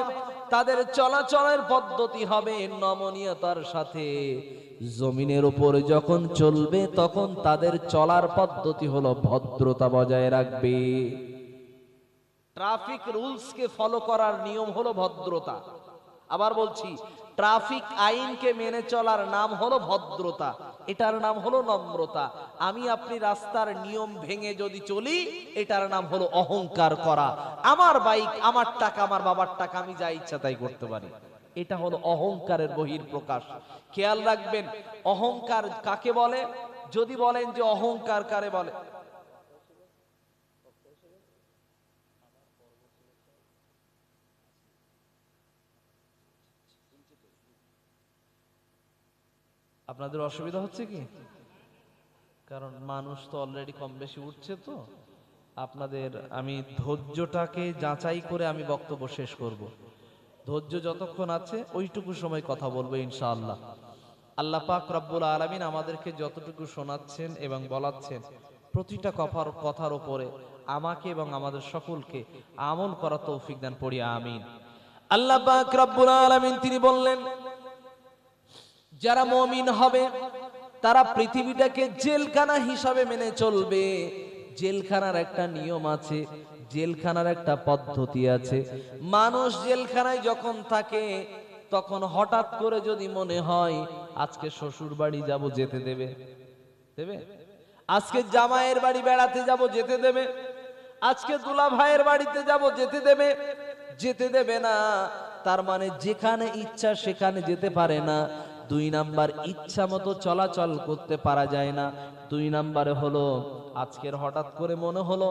তাদের চলাচলের পদ্ধতি হবে নমনীয়তার সাথে। জমিনের উপরে যখন চলবে, তখন তাদের চলার পদ্ধতি হলো ভদ্রতা বজায় রাখবে। ট্রাফিক রুলসকে ফলো করার নিয়ম হলো ভদ্রতা। আবার বলছি, ট্রাফিক আইনকে মেনে চলার নাম হলো ভদ্রতা, এটার নাম হলো নম্রতা। আমি আপনি রাস্তার নিয়ম ভেঙে যদি চলি, এটার নাম হলো অহংকার করা। আমার বাইক, আমার টাকা, আমার বাবার টাকা, আমি যা ইচ্ছা তাই করতে পারি, এটা হলো অহংকারের বহিঃপ্রকাশ। খেয়াল রাখবেন, অহংকার কাকে বলে? যদি বলেন যে অহংকার কারে বলে, আপনাদের অসুবিধা হচ্ছে কি? কারণ মানুষ তো অলরেডি কম বেশি উঠছে, তো আপনাদের আমি ধৈর্যটাকে যাচাই করে আমি বক্তব্য শেষ করব। ধৈর্য যতক্ষণ আছে ওইটুকু সময় কথা বলবো ইনশাআল্লাহ। আল্লাহ পাক রব্বুল আলামিন আমাদেরকে যতটুকু শোনাচ্ছেন এবং বলাচ্ছেন, প্রতিটা কথার উপরে আমাকে এবং আমাদের সকলকে আমল করার তৌফিক দান, পড়ি আমিন। আল্লাহ পাক রব্বুল আলামিন তিনি বললেন, যারা মুমিন হবে তারা পৃথিবীটাকে জেলখানা হিসাবে মেনে চলবে। জেলখানার একটা নিয়ম আছে, জেলখানার একটা পদ্ধতি আছে। মানুষ জেলখানায় যখন থাকে, তখন হঠাৎ করে যদি মনে হয় আজকে শ্বশুর বাড়ি যাব, যেতে দেবে? দেবে? আজকে জামাইয়ের বাড়ি বেড়াতে যাব, যেতে দেবে? আজকে দুলা ভাইয়ের বাড়িতে যাব, যেতে দেবে? যেতে দেবে না। তার মানে যেখানে ইচ্ছা সেখানে যেতে পারে না। 2 নাম্বার, ইচ্ছা মতো চলাচল করতে পারা যায় না। 2 নাম্বারে হলো আজকের হঠাৎ করে মনে হলো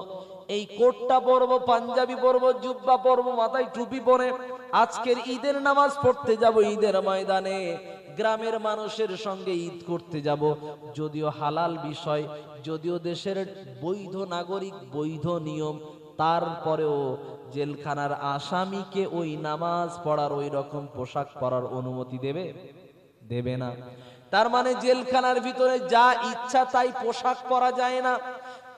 এই কোটটা পরবো, পাঞ্জাবি পরবো, জুব্বা পরবো, মাথায় টুপি পরে আজকের ঈদের নামাজ পড়তে যাব, ঈদের ময়দানে গ্রামের মানুষের সঙ্গে ঈদ করতে যাব। যদিও হালাল বিষয়, যদিও দেশের বৈধ নাগরিক, বৈধ নিয়ম, তারপরেও জেলখানার আসামিকে ওই নামাজ পড়ার, ওই রকম পোশাক পরার অনুমতি দেবে? দেবে না। তার মানে জেলখানার ভিতরে যা ইচ্ছা তাই পোশাক পরা যায় না।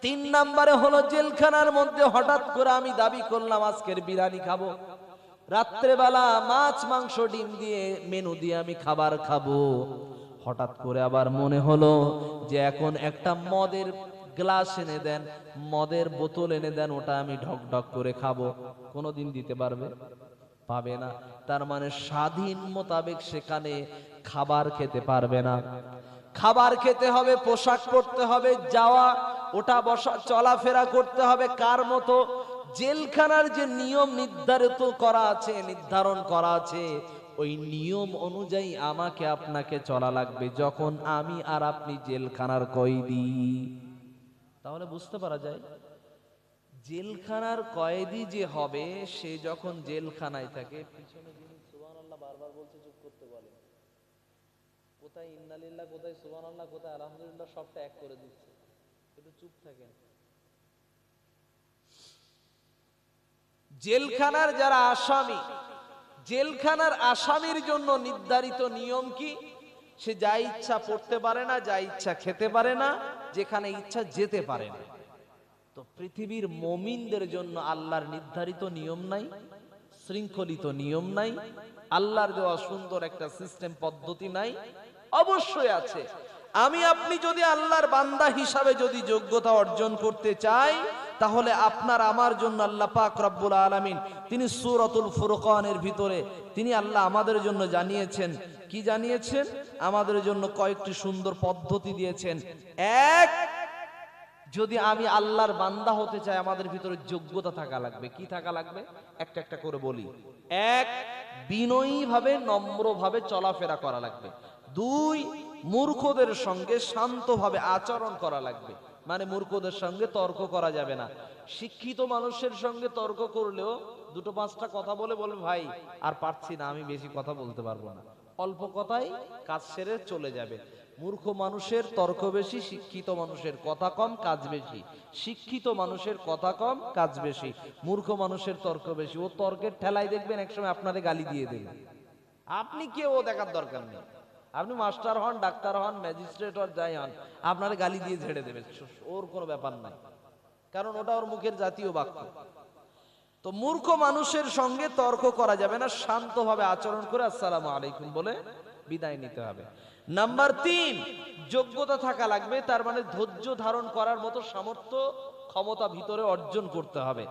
3 নম্বরে হলো জেলখানার মধ্যে হঠাৎ করে আমি দাবি করলাম আজকের বিরিয়ানি খাবো, রাত্রেবেলা মাছ মাংস ডিম দিয়ে মেনু দিয়ে আমি খাবার খাবো। হঠাৎ করে আবার মনে হলো যে এখন একটা মদের গ্লাস এনে দেন, মদের বোতল এনে দেন, ওটা আমি ঢক ঢক করে খাবো। কোনোদিন দিতে পারবে? পাবে না। তার মানে স্বাধীন মোতাবেক সেখানে খাবার খেতে পারবে না। খাবার খেতে হবে, পোশাক পরতে হবে, যাওয়া ওটা বসা চলাফেরা করতে হবে কার মতো? জেলখানার যে নিয়ম নির্ধারণ করা আছে ওই নিয়ম অনুযায়ী আমাকে আপনাকে চলা লাগবে, যখন আমি আর আপনি জেলখানার কয়েদি। তাহলে বুঝতে পারা যায় জেলখানার কয়েদি যে হবে সে যখন জেলখানায় থাকে, পিছনে যিনি সুবহানাল্লাহ বারবার বলছে চুপ করতে বলে, কোথায় ইন্নালিল্লাহ, কোথায় সুবহানাল্লাহ, কোথায় আলহামদুলিল্লাহ, সবটা এক করে দিচ্ছে, একটু চুপ থাকেন। জেলখানার যারা আসামি, জেলখানার আসামির জন্য নির্ধারিত নিয়ম কি? সে যা ইচ্ছা পড়তে পারে না, যা ইচ্ছা খেতে পারে না, যেখানে ইচ্ছা যেতে পারে না। তো পৃথিবীর মুমিনদের জন্য আল্লাহর নির্ধারিত নিয়ম নাই, শৃঙ্খলিত নিয়ম নাই, আল্লাহর দেওয়া সুন্দর একটা সিস্টেম পদ্ধতি নাই? অবশ্যই আছে। আমি আপনি যদি আল্লাহর বান্দা হিসাবে যদি যোগ্যতা অর্জন করতে চাই, তাহলে আপনার আমার জন্য আল্লাহ পাক রব্বুল আলামিন তিনি সূরাতুল ফুরকানের ভিতরে তিনি আল্লাহ আমাদের জন্য জানিয়েছেন, কি জানিয়েছেন? আমাদের জন্য কয়েকটি সুন্দর পদ্ধতি দিয়েছেন। এক, যদি আমি আল্লাহর বান্দা হতে চাই আমাদের ভিতরে যোগ্যতা থাকা লাগবে। কি থাকা লাগবে? একটা একটা করে বলি। এক, বিনয়ী ভাবে, নম্র ভাবে চলাফেরা করা লাগবে। 2, মূর্খদের সঙ্গে শান্তভাবে আচরণ করা লাগবে, মানে মূর্খদের সঙ্গে তর্ক করা যাবে না। শিক্ষিত মানুষের সঙ্গে তর্ক করলেও 2-5টা কথা বলে বলবে ভাই আর পারছি না, আমি বেশি কথা বলতে পারবো না, অল্প কথাই কাজ সেরে চলে যাবে। মূর্খ মানুষের তর্ক বেশি, শিক্ষিত মানুষের কথা কম কাজ বেশি। শিক্ষিত মানুষের কথা কম কাজ বেশি, মূর্খ মানুষের তর্ক বেশি। ও তর্কের ঠেলায় দেখবেন একসময় আপনাদের গালি দিয়ে দেবে। আপনি কেউ ও দেখার দরকার নেই, আপনি মাস্টার হন, ডাক্তার হন, ম্যাজিস্ট্রেট হন, যাই হন, আপনার গালি দিয়ে ঝেড়ে দেবে, ওর কোনো ব্যাপার নাই, কারণ ওটা ওর মুখের জাতীয় বাক্য। তো মূর্খ মানুষের সঙ্গে তর্ক করা যাবে না, শান্তভাবে আচরণ করে আসসালামু আলাইকুম বলে বিদায় নিতে হবে। নাম্বার 3, যোগ্যতা থাকা লাগবে, তার মানে ধৈর্য ধারণ করার মতো সামর্থ্য ক্ষমতা ভিতরে অর্জন করতে হবে।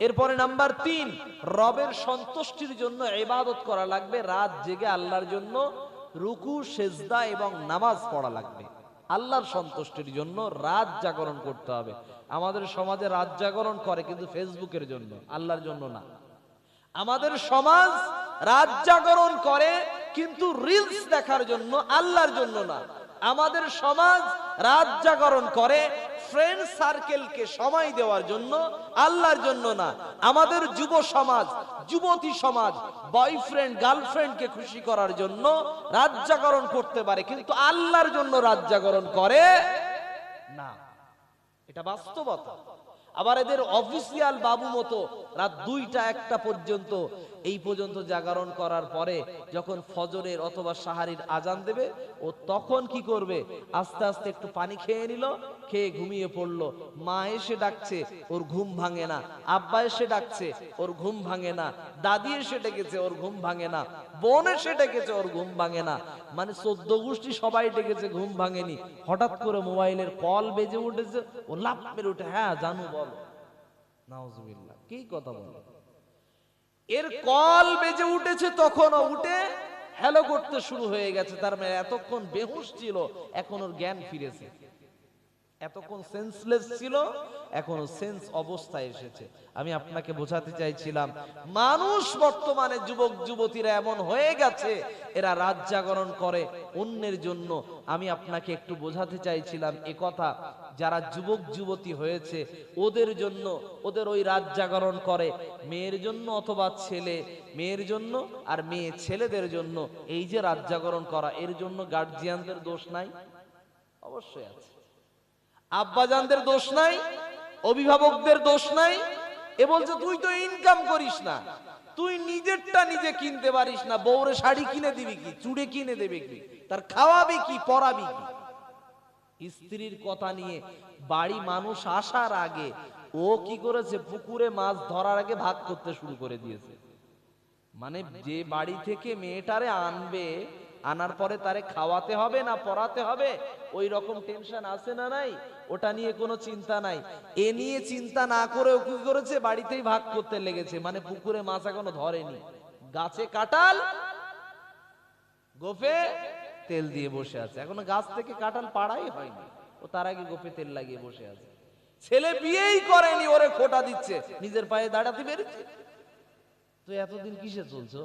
এরপরে নাম্বার 3, রবের সন্তুষ্টির জন্য ইবাদত করা লাগবে, রাত জেগে আল্লাহর জন্য রুকু, সেজদা এবং নামাজ পড়া লাগবে। আল্লাহর সন্তুষ্টির জন্য রাত জাগরণ করতে হবে। আমাদের সমাজে রাত জাগরণ করে কিন্তু ফেসবুকের জন্য, আল্লাহর জন্য না। আমাদের সমাজ রাত জাগরণ করে কিন্তু রিলস দেখার জন্য, আল্লাহর জন্য না। আমাদের সমাজ রাত জাগরণ করে ফ্রেন্ড সার্কেলকে সময় দেওয়ার জন্য, আল্লাহর জন্য না। আমাদের যুব সমাজ, যুবতী সমাজ বয়ফ্রেন্ড গার্লফ্রেন্ডকে খুশি করার জন্য রাত জাগরণ করতে পারে, কিন্তু আল্লাহর জন্য রাত জাগরণ করে না। এটা বাস্তবতা। আবার এদের অফিসিয়াল বাবু মতো রাত 2টা-1টা পর্যন্ত, এই পর্যন্ত জাগরণ করার পরে যখন ফজরের অথবা সাহারির আজান দেবে, ও তখন কি করবে? আস্তে আস্তে একটু পানি খেয়ে নিল, খেয়ে ঘুমিয়ে পড়লো। মা এসে ডাকছে, ওর ঘুম ভাঙে না। আব্বা এসে ডাকছে, ওর ঘুম ভাঙে না। দাদি এসে ডেকেছে, ওর ঘুম ভাঙে না। বোন এসে ডেকেছে, ওর ঘুম ভাঙে না। মানে 14 গোষ্ঠী সবাই ডেকেছে, ঘুম ভাঙেনি। হঠাৎ করে মোবাইলের কল বেজে উঠেছে, ও লাফ মেরে উঠে, হ্যাঁ জানু বল। নাউজুবিল্লাহ, কি কথা বলে? এর কল বেজে উঠেছে, তখন উঠে হ্যালো করতে শুরু হয়ে গেছে। তার মানে এতক্ষণ বেহুশ ছিল, এখন ওর জ্ঞান ফিরেছে। এতক্ষণ সেন্সলেস ছিল, এখনো সেন্স অবস্থায় এসেছে। আমি আপনাকে বোঝাতে চাইছিলাম, মানুষ বর্তমানে যুবক যুবতীরা এমন হয়ে গেছে, এরা রাত জাগরণ করে অন্যের জন্য। আমি আপনাকে একটু বোঝাতে চাইছিলাম এ কথা, যারা যুবক যুবতী হয়েছে ওদের জন্য, ওদের ওই রাত জাগরণ করে মেয়ের জন্য অথবা ছেলে মেয়ের জন্য, আর মেয়ে ছেলেদের জন্য। এই যে রাত জাগরণ করা, এর জন্য গার্জিয়ানদের দোষ নাই? অবশ্যই আছে। আব্বাজানদের দোষ নাই, অভিভাবকদের দোষ নাই। এ বলছে তুই তো ইনকাম করিস না, তুই নিজেরটা নিজে কিনতে পারিস না, বউরে শাড়ি কিনে দিবি কি, চুড়ে কিনে দেবে কি, তার খাওয়াবি কি, পরাবি কি? স্ত্রীর কথা নিয়ে বাড়ি মানুষ আসার আগে ও কি করেছে, পুকুরে মাছ ধরার আগে ভাগ করতে শুরু করে দিয়েছে। মানে যে বাড়ি থেকে মেয়েটারে আনবে, আনার পরে তারে খাওয়াতে হবে না পড়াতে হবে, ওই রকম টেনশন আছে না নাই? ওটা নিয়ে কোনো চিন্তা নাই। এ নিয়ে চিন্তা না করে ও কি করেছে, বাড়িতেই ভাগ করতে লেগেছে। মানে পুকুরে মাছ এখনো ধরেনি, গাছে কাঁঠাল, গোফে তেল দিয়ে বসে আছে। এখনো গাছ থেকে কাঁঠাল পাড়াই হয়নি, ও তার আগে গোফে তেল লাগিয়ে বসে আছে। ছেলে বিয়েই করেনি, ওরে খোটা দিচ্ছে, নিজের পায়ে দাঁড়াতে পেরেছে। তো এতদিন কিসে চলছো?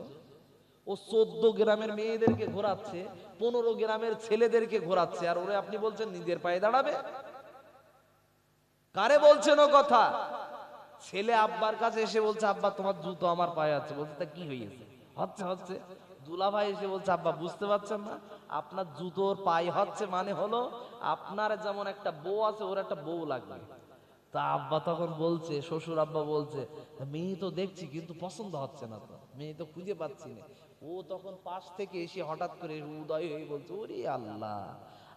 ও 14 গ্রামের মেয়েদেরকে ঘোরাচ্ছে, 15 গ্রামের ছেলেদেরকে ঘোরাচ্ছে, আর ওরে আপনি বলছেন নিজের পায়ে দাঁড়াবে? কারে বলছেন ও কথা? ছেলে আব্বার কাছে এসে বলছে, আব্বা তোমার জুতো আমার পায়ে আছে। বলছে তা কি হয়েছে? হচ্ছে হচ্ছে। দুলাভাই এসে বলছে, আব্বা বুঝতে পারছেন না, আপনার জুতোর পায়ে হচ্ছে মানে হলো আপনার যেমন একটা বউ আছে, ওর একটা বউ লাগবে। তা আব্বা তখন বলছে, শ্বশুর আব্বা বলছে, মেয়ে তো দেখছি কিন্তু পছন্দ হচ্ছে না, তো মেয়ে তো খুঁজে পাচ্ছি না। ও তখন পাশ থেকে এসে হঠাৎ করে উদয় হয়ে বলছে, ওরে আল্লাহ।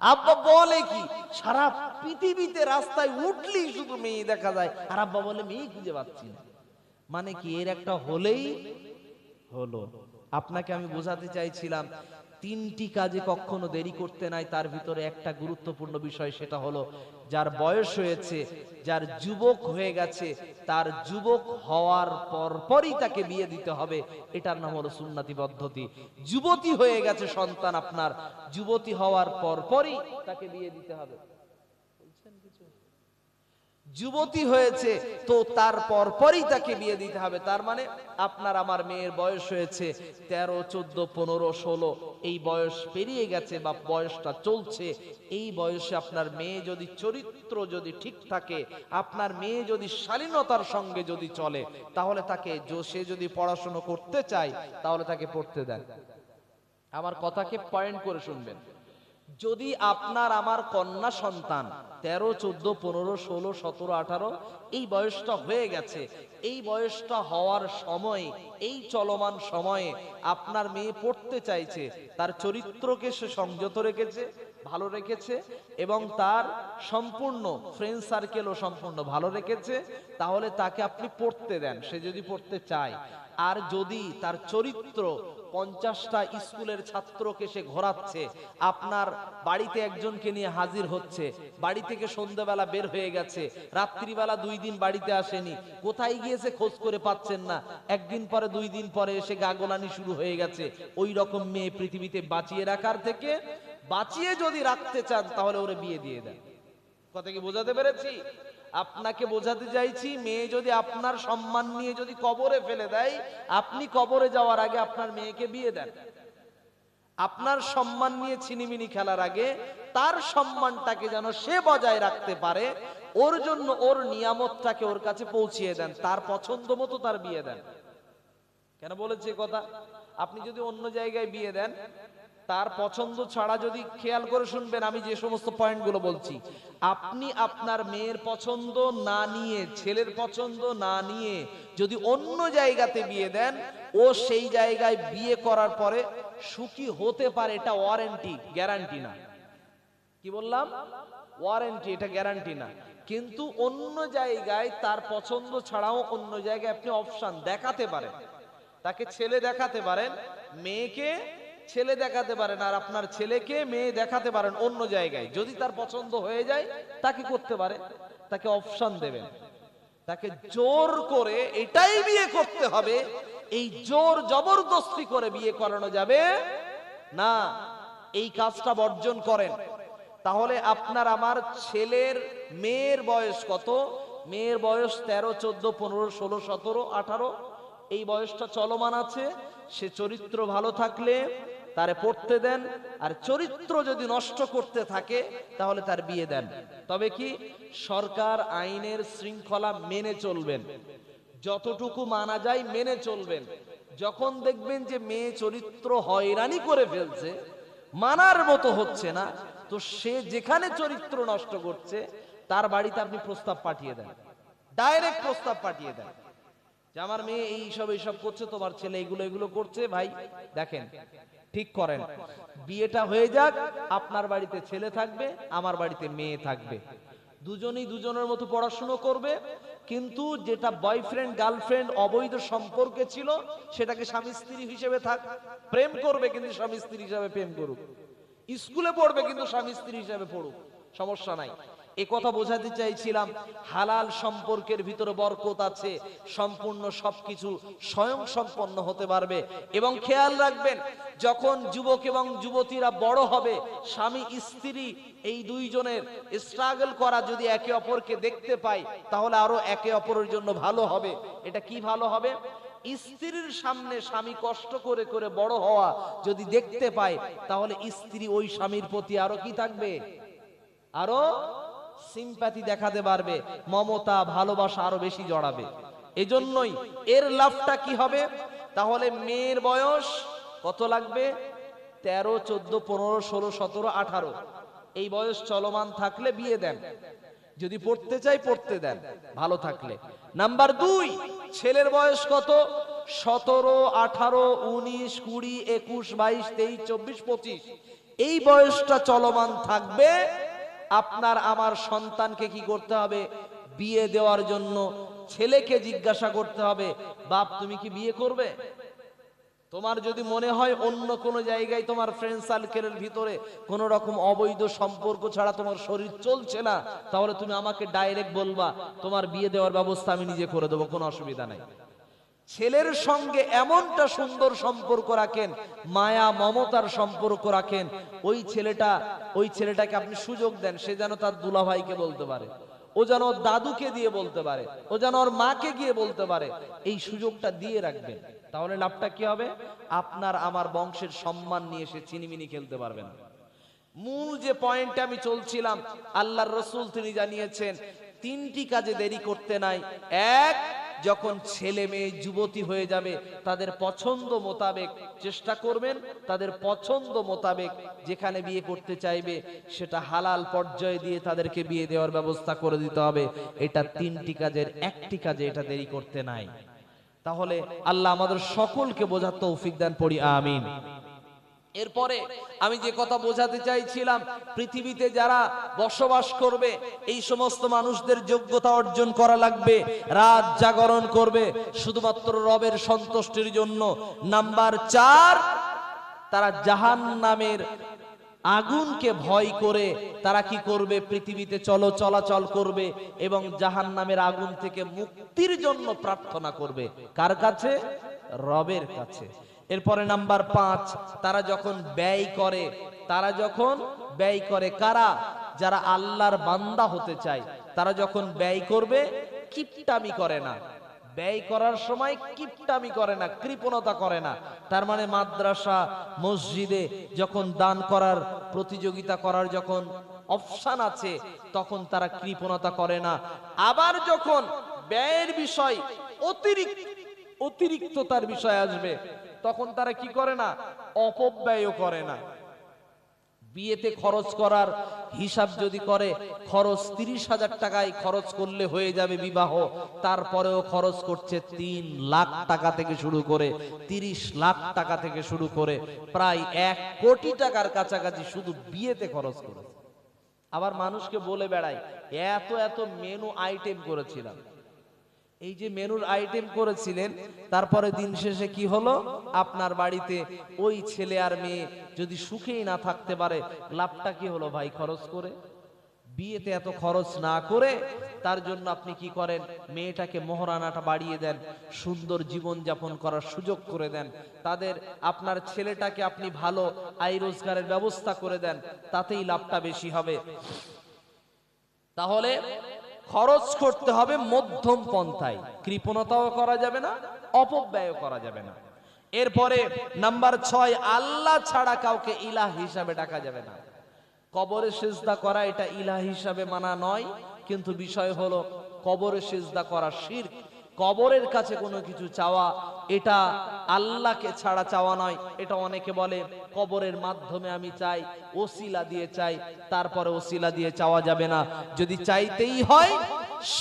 আব্বা বলে কি, সারা পৃথিবীতে রাস্তায় উঠলেই শুধু মেয়ে দেখা যায়, আর আব্বা বলে মেয়ে খুঁজে পাচ্ছি না। মানে কি, এর একটা হলেই হলো। আপনাকে আমি বোঝাতে চাইছিলাম, 3টি কাজে কখনো দেরি করতে নাই। তার ভিতরে একটা গুরুত্বপূর্ণ বিষয়, সেটা হলো যার বয়স হয়েছে, যার যুবক হয়ে গেছে, তার যুবক হওয়ার পরই তাকে বিয়ে দিতে হবে। এটার নাম হলো সুন্নতি পদ্ধতি। যুবতী হয়ে গেছে সন্তান আপনার, যুবতী হওয়ার পরই তাকে বিয়ে দিতে হবে। যুবতী হয়েছে তো তার পরই তাকে বিয়ে দিতে হবে। তার মানে আপনার আমার মেয়ের বয়স হয়েছে 13, 14, 15, 16, এই বয়স পেরিয়ে গেছে বা বয়সটা চলছে। এই বয়সে আপনার মেয়ে যদি চরিত্র যদি ঠিক থাকে, আপনার মেয়ে যদি শালীনতার সঙ্গে যদি চলে, তাহলে তাকে, সে যদি পড়াশোনা করতে চায় তাহলে তাকে পড়তে দেন। আমার কথাকে পয়েন্ট করে শুনবেন। যদি আপনার আমার কন্যা সন্তান 13, 14, 15, 16, 17, 18 এই বয়সটা হয়ে গেছে, এই বয়সটা হওয়ার সময়, এই চলমান সময়ে আপনার মেয়ে পড়তে চাইছে, তার চরিত্রকে সে সংযত রেখেছে, ভালো রেখেছে, এবং তার সম্পূর্ণ ফ্রেন্ড সার্কেলও সম্পূর্ণ ভালো রেখেছে, তাহলে তাকে আপনি পড়তে দেন, সে যদি পড়তে চায়। আর যদি তার চরিত্র 50টা স্কুলের ছাত্রকে সে ঘোরাচ্ছে, আপনার বাড়িতে একজনকে নিয়ে হাজির হচ্ছে, বাড়ি থেকে সন্ধ্যাবেলা বের হয়ে গেছে, রাত্রিবেলা 2 দিন বাড়িতে আসেনি, কোথায় গিয়েছে খোঁজ করে পাচ্ছেন না, 1 দিন পরে 2 দিন পরে এসে গাগোলানি শুরু হয়ে গেছে, ওই রকম মেয়ে পৃথিবীতে বাঁচিয়ে রাখার থেকে, বাঁচিয়ে যদি রাখতে চান তাহলে ওরে বিয়ে দিয়ে দেন। কথা কি বোঝাতে পেরেছি? আপনাকে বোঝাতে চাইছি, মেয়ে যদি আপনার সম্মান নিয়ে যদি কবরে ফেলে দেয়, আপনি কবরে যাওয়ার আগে আপনার মেয়েকে বিয়ে দেন। আপনার সম্মান নিয়ে ছিনিমিনি খেলার আগে তার সম্মানটাকে যেন সে বজায় রাখতে পারে, ওর জন্য ওর নিয়ামতটাকে ওর কাছে পৌঁছিয়ে দেন, তার পছন্দ মতো তার বিয়ে দেন। কেন বলেছে কথা? আপনি যদি অন্য জায়গায় বিয়ে দেন, তার পছন্দ ছাড়া, যদি খেয়াল করে শুনবেন আমি যে সমস্ত পয়েন্টগুলো বলছি, আপনি আপনার মেয়ের পছন্দ না নিয়ে, ছেলের পছন্দ না নিয়ে যদি অন্য জায়গাতে বিয়ে দেন, ও সেই জায়গায় বিয়ে করার পরে সুখী হতে পারে, এটা ওয়ারেন্টি, গ্যারান্টি না। কি বললাম? ওয়ারেন্টি, এটা গ্যারান্টি না। কিন্তু অন্য জায়গায় তার পছন্দ ছাড়াও অন্য জায়গায় আপনি অপশন দেখাতে পারেন, তাকে ছেলে দেখাতে পারেন, মেয়েকে ছেলে দেখাতে পারেন, আর আপনার ছেলেকে মেয়ে দেখাতে পারেন অন্য জায়গায়। যদি তার পছন্দ হয়ে যায় তাকে করতে পারে, তাকে অপশন দেবেন। তাকে জোর করে এটাই বিয়ে করতে হবে, এই জোর জবরদস্তি করে বিয়ে করানো যাবে না। এই কাজটা বর্জন করেন। তাহলে আপনার আমার ছেলের মেয়ের বয়স কত? মেয়ের বয়স 13, 14, 15, 16, 17, 18, এই বয়সটা চলমান আছে। সে চরিত্র ভালো থাকলে তারে পড়তে দেন, আর চরিত্র যদি নষ্ট করতে থাকে তাহলে তার বিয়ে দেন। তবে কি সরকার আইনের শৃঙ্খলা মেনে চলবেন, যতটুকু মানা যায় মেনে চলবেন। যখন দেখবেন যে মেয়ে চরিত্র হয়রানি করে ফেলছে, মানার মতো হচ্ছে না, তো সে যেখানে চরিত্র নষ্ট করছে তার বাড়িতে আপনি প্রস্তাব পাঠিয়ে দেন, ডাইরেক্ট প্রস্তাব পাঠিয়ে দেন যে আমার মেয়ে এইসব করছে, তোমার ছেলে এগুলো করছে, ভাই দেখেন ঠিক করেন, বিয়েটা হয়ে যাক, আপনার বাড়িতে ছেলে থাকবে, আমার বাড়িতে মেয়ে থাকবে, দুজনেই দুজনের মতো পড়াশুনো করবে, কিন্তু যেটা বয়ফ্রেন্ড গার্লফ্রেন্ড অবৈধ সম্পর্কে ছিল সেটাকে স্বামী স্ত্রী হিসেবে থাক, প্রেম করবে কিন্তু স্বামী স্ত্রী হিসেবে প্রেম করুক, স্কুলে পড়বে কিন্তু স্বামী স্ত্রী হিসেবে পড়ুক, সমস্যা নাই। এ কথা বোঝাতে চাইছিলাম, হালাল সম্পর্কের ভিতরে বরকত আছে, সম্পূর্ণ সবকিছু স্বয়ং সম্পন্ন হতে পারবে। এবং খেয়াল রাখবেন, যখন যুবক এবং যুবতীরা বড় হবে, স্বামী স্ত্রী এই দুইজনের স্ট্রাগল করা যদি একে অপরকে দেখতে পায়, তাহলে আরো একে অপরের জন্য ভালো হবে। এটা কি ভালো হবে? স্ত্রীর সামনে স্বামী কষ্ট করে করে বড় হওয়া যদি দেখতে পায়, তাহলে স্ত্রী ওই স্বামীর প্রতি আরো কি থাকবে, আরো সিম্প্যাথি দেখাতে পারবে, মমতা ভালোবাসা আরো বেশি জড়াবে। এজন্যই এর লাভটা কি হবে? তাহলে মেয়ের বয়স কত লাগবে? 13, 14, 15, 16, 17, 18, এই বয়স চলমান থাকলে বিয়ে দেন, যদি পড়তে চাই পড়তে দেন, ভালো থাকলে। নাম্বার 2, ছেলের বয়স কত? 17, 18, 19, 20, 21, 22, 23, 24, 25, এই বয়সটা চলমান থাকবে। আপনার আমার সন্তানকে কি করতে হবে? বিয়ে দেওয়ার জন্য ছেলেকে জিজ্ঞাসা করতে হবে, বাপ তুমি কি বিয়ে করবে? তোমার যদি মনে হয় অন্য কোন জায়গায় তোমার ফ্রেন্ড সার্কেলের ভিতরে কোন রকম অবৈধ সম্পর্ক ছাড়া তোমার শরীর চলছে না, তাহলে তুমি আমাকে ডাইরেক্ট বলবা, তোমার বিয়ে দেওয়ার ব্যবস্থা আমি নিজে করে দেবো, কোনো অসুবিধা নাই। ছেলের সঙ্গে এমনটা সুন্দর সম্পর্ক রাখেন, মায়া মমতার সম্পর্ক রাখেন, ওই ছেলেটাকে আপনি সুযোগ দেন, সে যেন তার দুলাভাইকে বলতে পারে, ও যেন ওর দাদুকে দিয়ে বলতে পারে, ও যেন ওর মাকে গিয়ে বলতে পারে, এই সুযোগটা দিয়ে রাখবেন। তাহলে লাভটা কি হবে? আপনার আমার বংশের সম্মান নিয়ে সে চিনিমিনি খেলতে পারবে না। মূল যে পয়েন্টে আমি চলছিলাম, আল্লাহর রাসূল তিনি জানিয়েছেন 3টি কাজে দেরি করতে নাই। এক, যখন ছেলে মেয়ে যুবতী হয়ে যাবে, তাদের পছন্দ মোতাবেক চেষ্টা করবেন, তাদের পছন্দ মোতাবেক যেখানে বিয়ে করতে চাইবে সেটা হালাল পর্যায়ে দিয়ে তাদেরকে বিয়ে দেওয়ার ব্যবস্থা করে দিতে হবে। এটা 3টি কাজের একটি কাজে এটা দেরি করতে নাই। তাহলে আল্লাহ আমাদের সকলকে বোঝার তৌফিক দান, পড়ি আমিন। এরপরে আমি যে কথা বোঝাতে চাইছিলাম, পৃথিবীতে যারা বসবাস করবে এই সমস্ত মানুষদের যোগ্যতা অর্জন করা লাগবে, রাত জাগরণ করবে শুধুমাত্র রবের সন্তুষ্টির জন্য। নাম্বার 4, তারা জাহান্নামের আগুনকে ভয় করে তারা কি করবে? পৃথিবীতে চলাচল করবে এবং জাহান্নামের আগুন থেকে মুক্তির জন্য প্রার্থনা করবে। কার কাছে? রবের কাছে। এরপরে নাম্বার 5, তারা যখন ব্যয় করে, কারা? যারা আল্লাহর বান্দা হতে চায়, তারা যখন ব্যয় করবে কিপটামি করে না, ব্যয় করার সময় কিপটামি করে না, কৃপণতা করে না। তার মানে মাদ্রাসা মসজিদে যখন দান করার প্রতিযোগিতা করার যখন অপশন আছে, তখন তারা কৃপণতা করে না। আবার যখন ব্যয়ের বিষয় অতিরিক্ততার বিষয় আসবে, তখন তারা কি করে না? অপব্যয়ও করে না। বিয়েতে খরচ করার হিসাব যদি করে, খরচ 30,000 টাকায় খরচ করলে হয়ে যাবে বিবাহ, তারপরেও খরচ করছে 3 লাখ টাকা থেকে শুরু করে 30 লাখ টাকা থেকে শুরু করে প্রায় 1 কোটি টাকার কাছাকাছি শুধু বিয়েতে খরচ করে। আবার মানুষকে বলে বেড়ায় এত মেনু আইটেম করেছিলাম। এই যে মেনুর আইটেম করেছিলেন, তারপরে দিন শেষে কি হলো? আপনার বাড়িতে ওই ছেলে আর মেয়ে যদি সুখেই না থাকতে পারে, লাভটা কি হলো ভাই খরচ করে? বিয়েতে এত খরচ না করে তার জন্য আপনি কি করেন, মেয়েটাকে মোহরানাটা বাড়িয়ে দেন, সুন্দর জীবন যাপন করার সুযোগ করে দেন, তাদের আপনার ছেলেটাকে আপনি ভালো আয় রোজগারের ব্যবস্থা করে দেন, তাতেই লাভটা বেশি হবে। তাহলে খরচ করতে হবে মধ্যম পন্থায়, কৃপণতাও করা যাবে না, অপব্যয়ও করা যাবে না। এরপরে নাম্বার 6, আল্লাহ ছাড়া কাউকে ইলাহ হিসাবে ডাকা যাবে না। কবরে সিজদা করা এটা ইলাহ হিসাবে মানা নয়, কিন্তু বিষয় হলো কবরে সিজদা করা শিরক। কবরের কাছে কোনো কিছু চাওয়া এটা আল্লাহকে ছাড়া চাওয়া নয়। এটা অনেকে বলে কবরের মাধ্যমে আমি চাই, ওসিলা দিয়ে চাই, তারপরে ওসিলা দিয়ে চাওয়া যাবে না। যদি চাইতেই হয়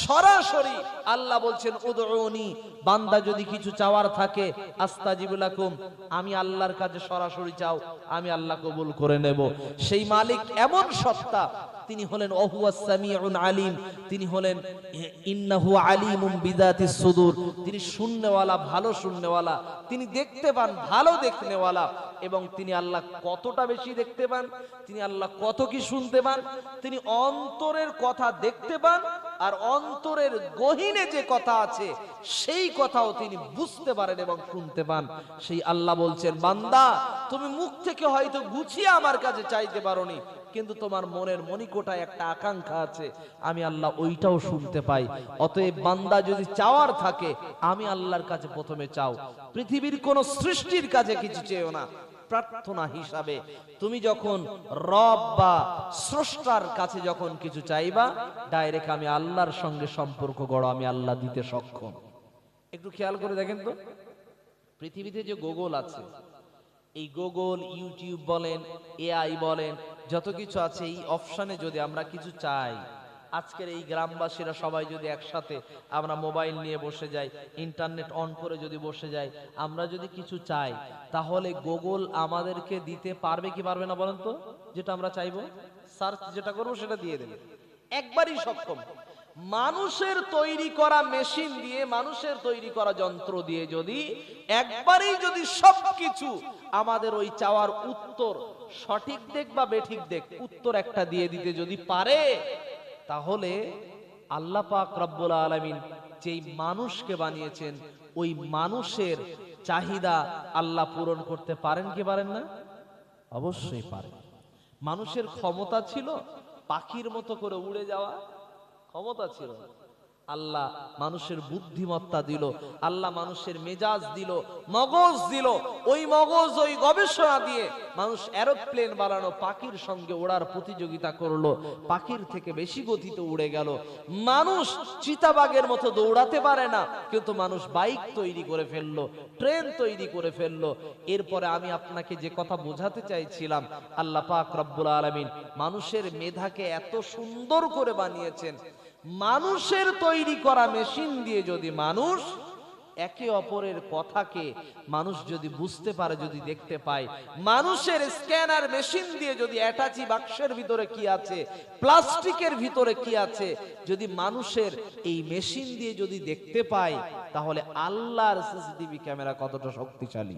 সরাসরি আল্লাহ বলছেন উদউনি, বান্দা যদি কিছু চাওয়ার থাকে আস্তাজিবু লাকুম, আমি আল্লাহর কাছে সরাসরি চাও, আমি আল্লাহ কবুল করে নেব। সেই মালিক এমন সত্তা, তিনি হলেন ওহুয়াস সামিউন আলিম, তিনি হলেন ইন্নাহু আলিমুম বিযাতিস সুদূর, তিনি শুননেওয়ালা, ভালো শুননেওয়ালা, তিনি দেখতে পান, ভালো দেখনেওয়ালা। এবং তিনি আল্লাহ কতটা বেশি দেখতে পান, তিনি আল্লাহ কত কি শুনতে পান, তিনি অন্তরের কথা দেখতে পান, আর অন্তরের গহীনে যে কথা আছে সেই কথাও তিনি বুঝতে পারেন এবং শুনতে পান। সেই আল্লাহ বলছেন, বান্দা তুমি মুখ থেকে হয়তো গুছিয়ে আমার কাছে চাইতে পারোনি, কিন্তু তোমার মনের মনিকোটায় একটা আকাঙ্ক্ষা আছে, আমি আল্লাহ ওইটাও শুনতে পাই। অতএব বান্দা যদি চাওয়ার থাকে আমি আল্লাহর কাছে প্রথমে চাও, পৃথিবীর কোন সৃষ্টির কাছে কিছু চেয়েও না। প্রার্থনা হিসাবে তুমি যখন রব বা স্রষ্টার কাছে যখন কিছু চাইবা, ডাইরেক্ট আমি আল্লাহর সঙ্গে সম্পর্ক গড়ো, আমি আল্লাহ দিতে সক্ষম। একটু খেয়াল করে দেখেন তো, পৃথিবীতে যে গুগল আছে, এই গুগল, ইউটিউব বলেন, এআই বলেন, যত কিছু আছে, এই অপশনে যদি আমরা কিছু চাই, আজকের এই গ্রামবাসীরা সবাই যদি একসাথে আমরা মোবাইল নিয়ে বসে যাই, ইন্টারনেট অন করে যদি বসে যাই, আমরা যদি কিছু চাই, তাহলে গুগল আমাদেরকে দিতে পারবে কি পারবে না বলেন তো? যেটা আমরা চাইবো, সার্চ যেটা করবো সেটা দিয়ে দেবে, একবারই সক্ষম। মানুষের তৈরি করা মেশিন দিয়ে, মানুষের তৈরি করা যন্ত্র দিয়ে যদি একবারেই যদি সবকিছু আমাদের ওই চাওয়ার উত্তর, সঠিক দেখ বা বেঠিক দেখ, উত্তর একটা দিয়ে দিতে যদি পারে, তাহলে আল্লাহ পাক রব্বুল আলামিন যেই মানুষকে বানিয়েছেন, ওই মানুষের চাহিদা আল্লাহ পূরণ করতে পারেন কি পারেন না? অবশ্যই পারেন। মানুষের ক্ষমতা ছিল পাখির মতো করে উড়ে যাওয়া? ক্ষমতা ছিল। আল্লাহ মানুষের বুদ্ধিমত্তা দিল, আল্লাহ মানুষের মেজাজ দিল, মগজ দিল, ওই মগজ, ওই গবেষণা দিয়ে মানুষ এরোপ্লেন বানানো, পাখির সঙ্গে ওড়ার প্রতিযোগিতা করলো, পাখির থেকে বেশি গতিতে উড়ে গেল। মানুষ চিতাবাঘের মতো দৌড়াতে পারে না, কিন্তু মানুষ বাইক তৈরি করে ফেললো, ট্রেন তৈরি করে ফেললো। এরপরে আমি আপনাকে যে কথা বোঝাতে চাইছিলাম, আল্লাহ পাক রব্বুল আলামিন মানুষের মেধাকে এত সুন্দর করে বানিয়েছেন। মানুষের তৈরি করা মেশিন দিয়ে যদি মানুষ একে অপরের কথাকে মানুষ যদি বুঝতে পারে, যদি দেখতে পায়, মানুষের স্ক্যানার মেশিন দিয়ে যদি অ্যাটাচি বাক্সের ভিতরে কি আছে, প্লাস্টিকের ভিতরে কি আছে, যদি মানুষের এই মেশিন দিয়ে যদি দেখতে পায়, তাহলে আল্লাহর সিসিটিভি ক্যামেরা কতটা শক্তিশালী।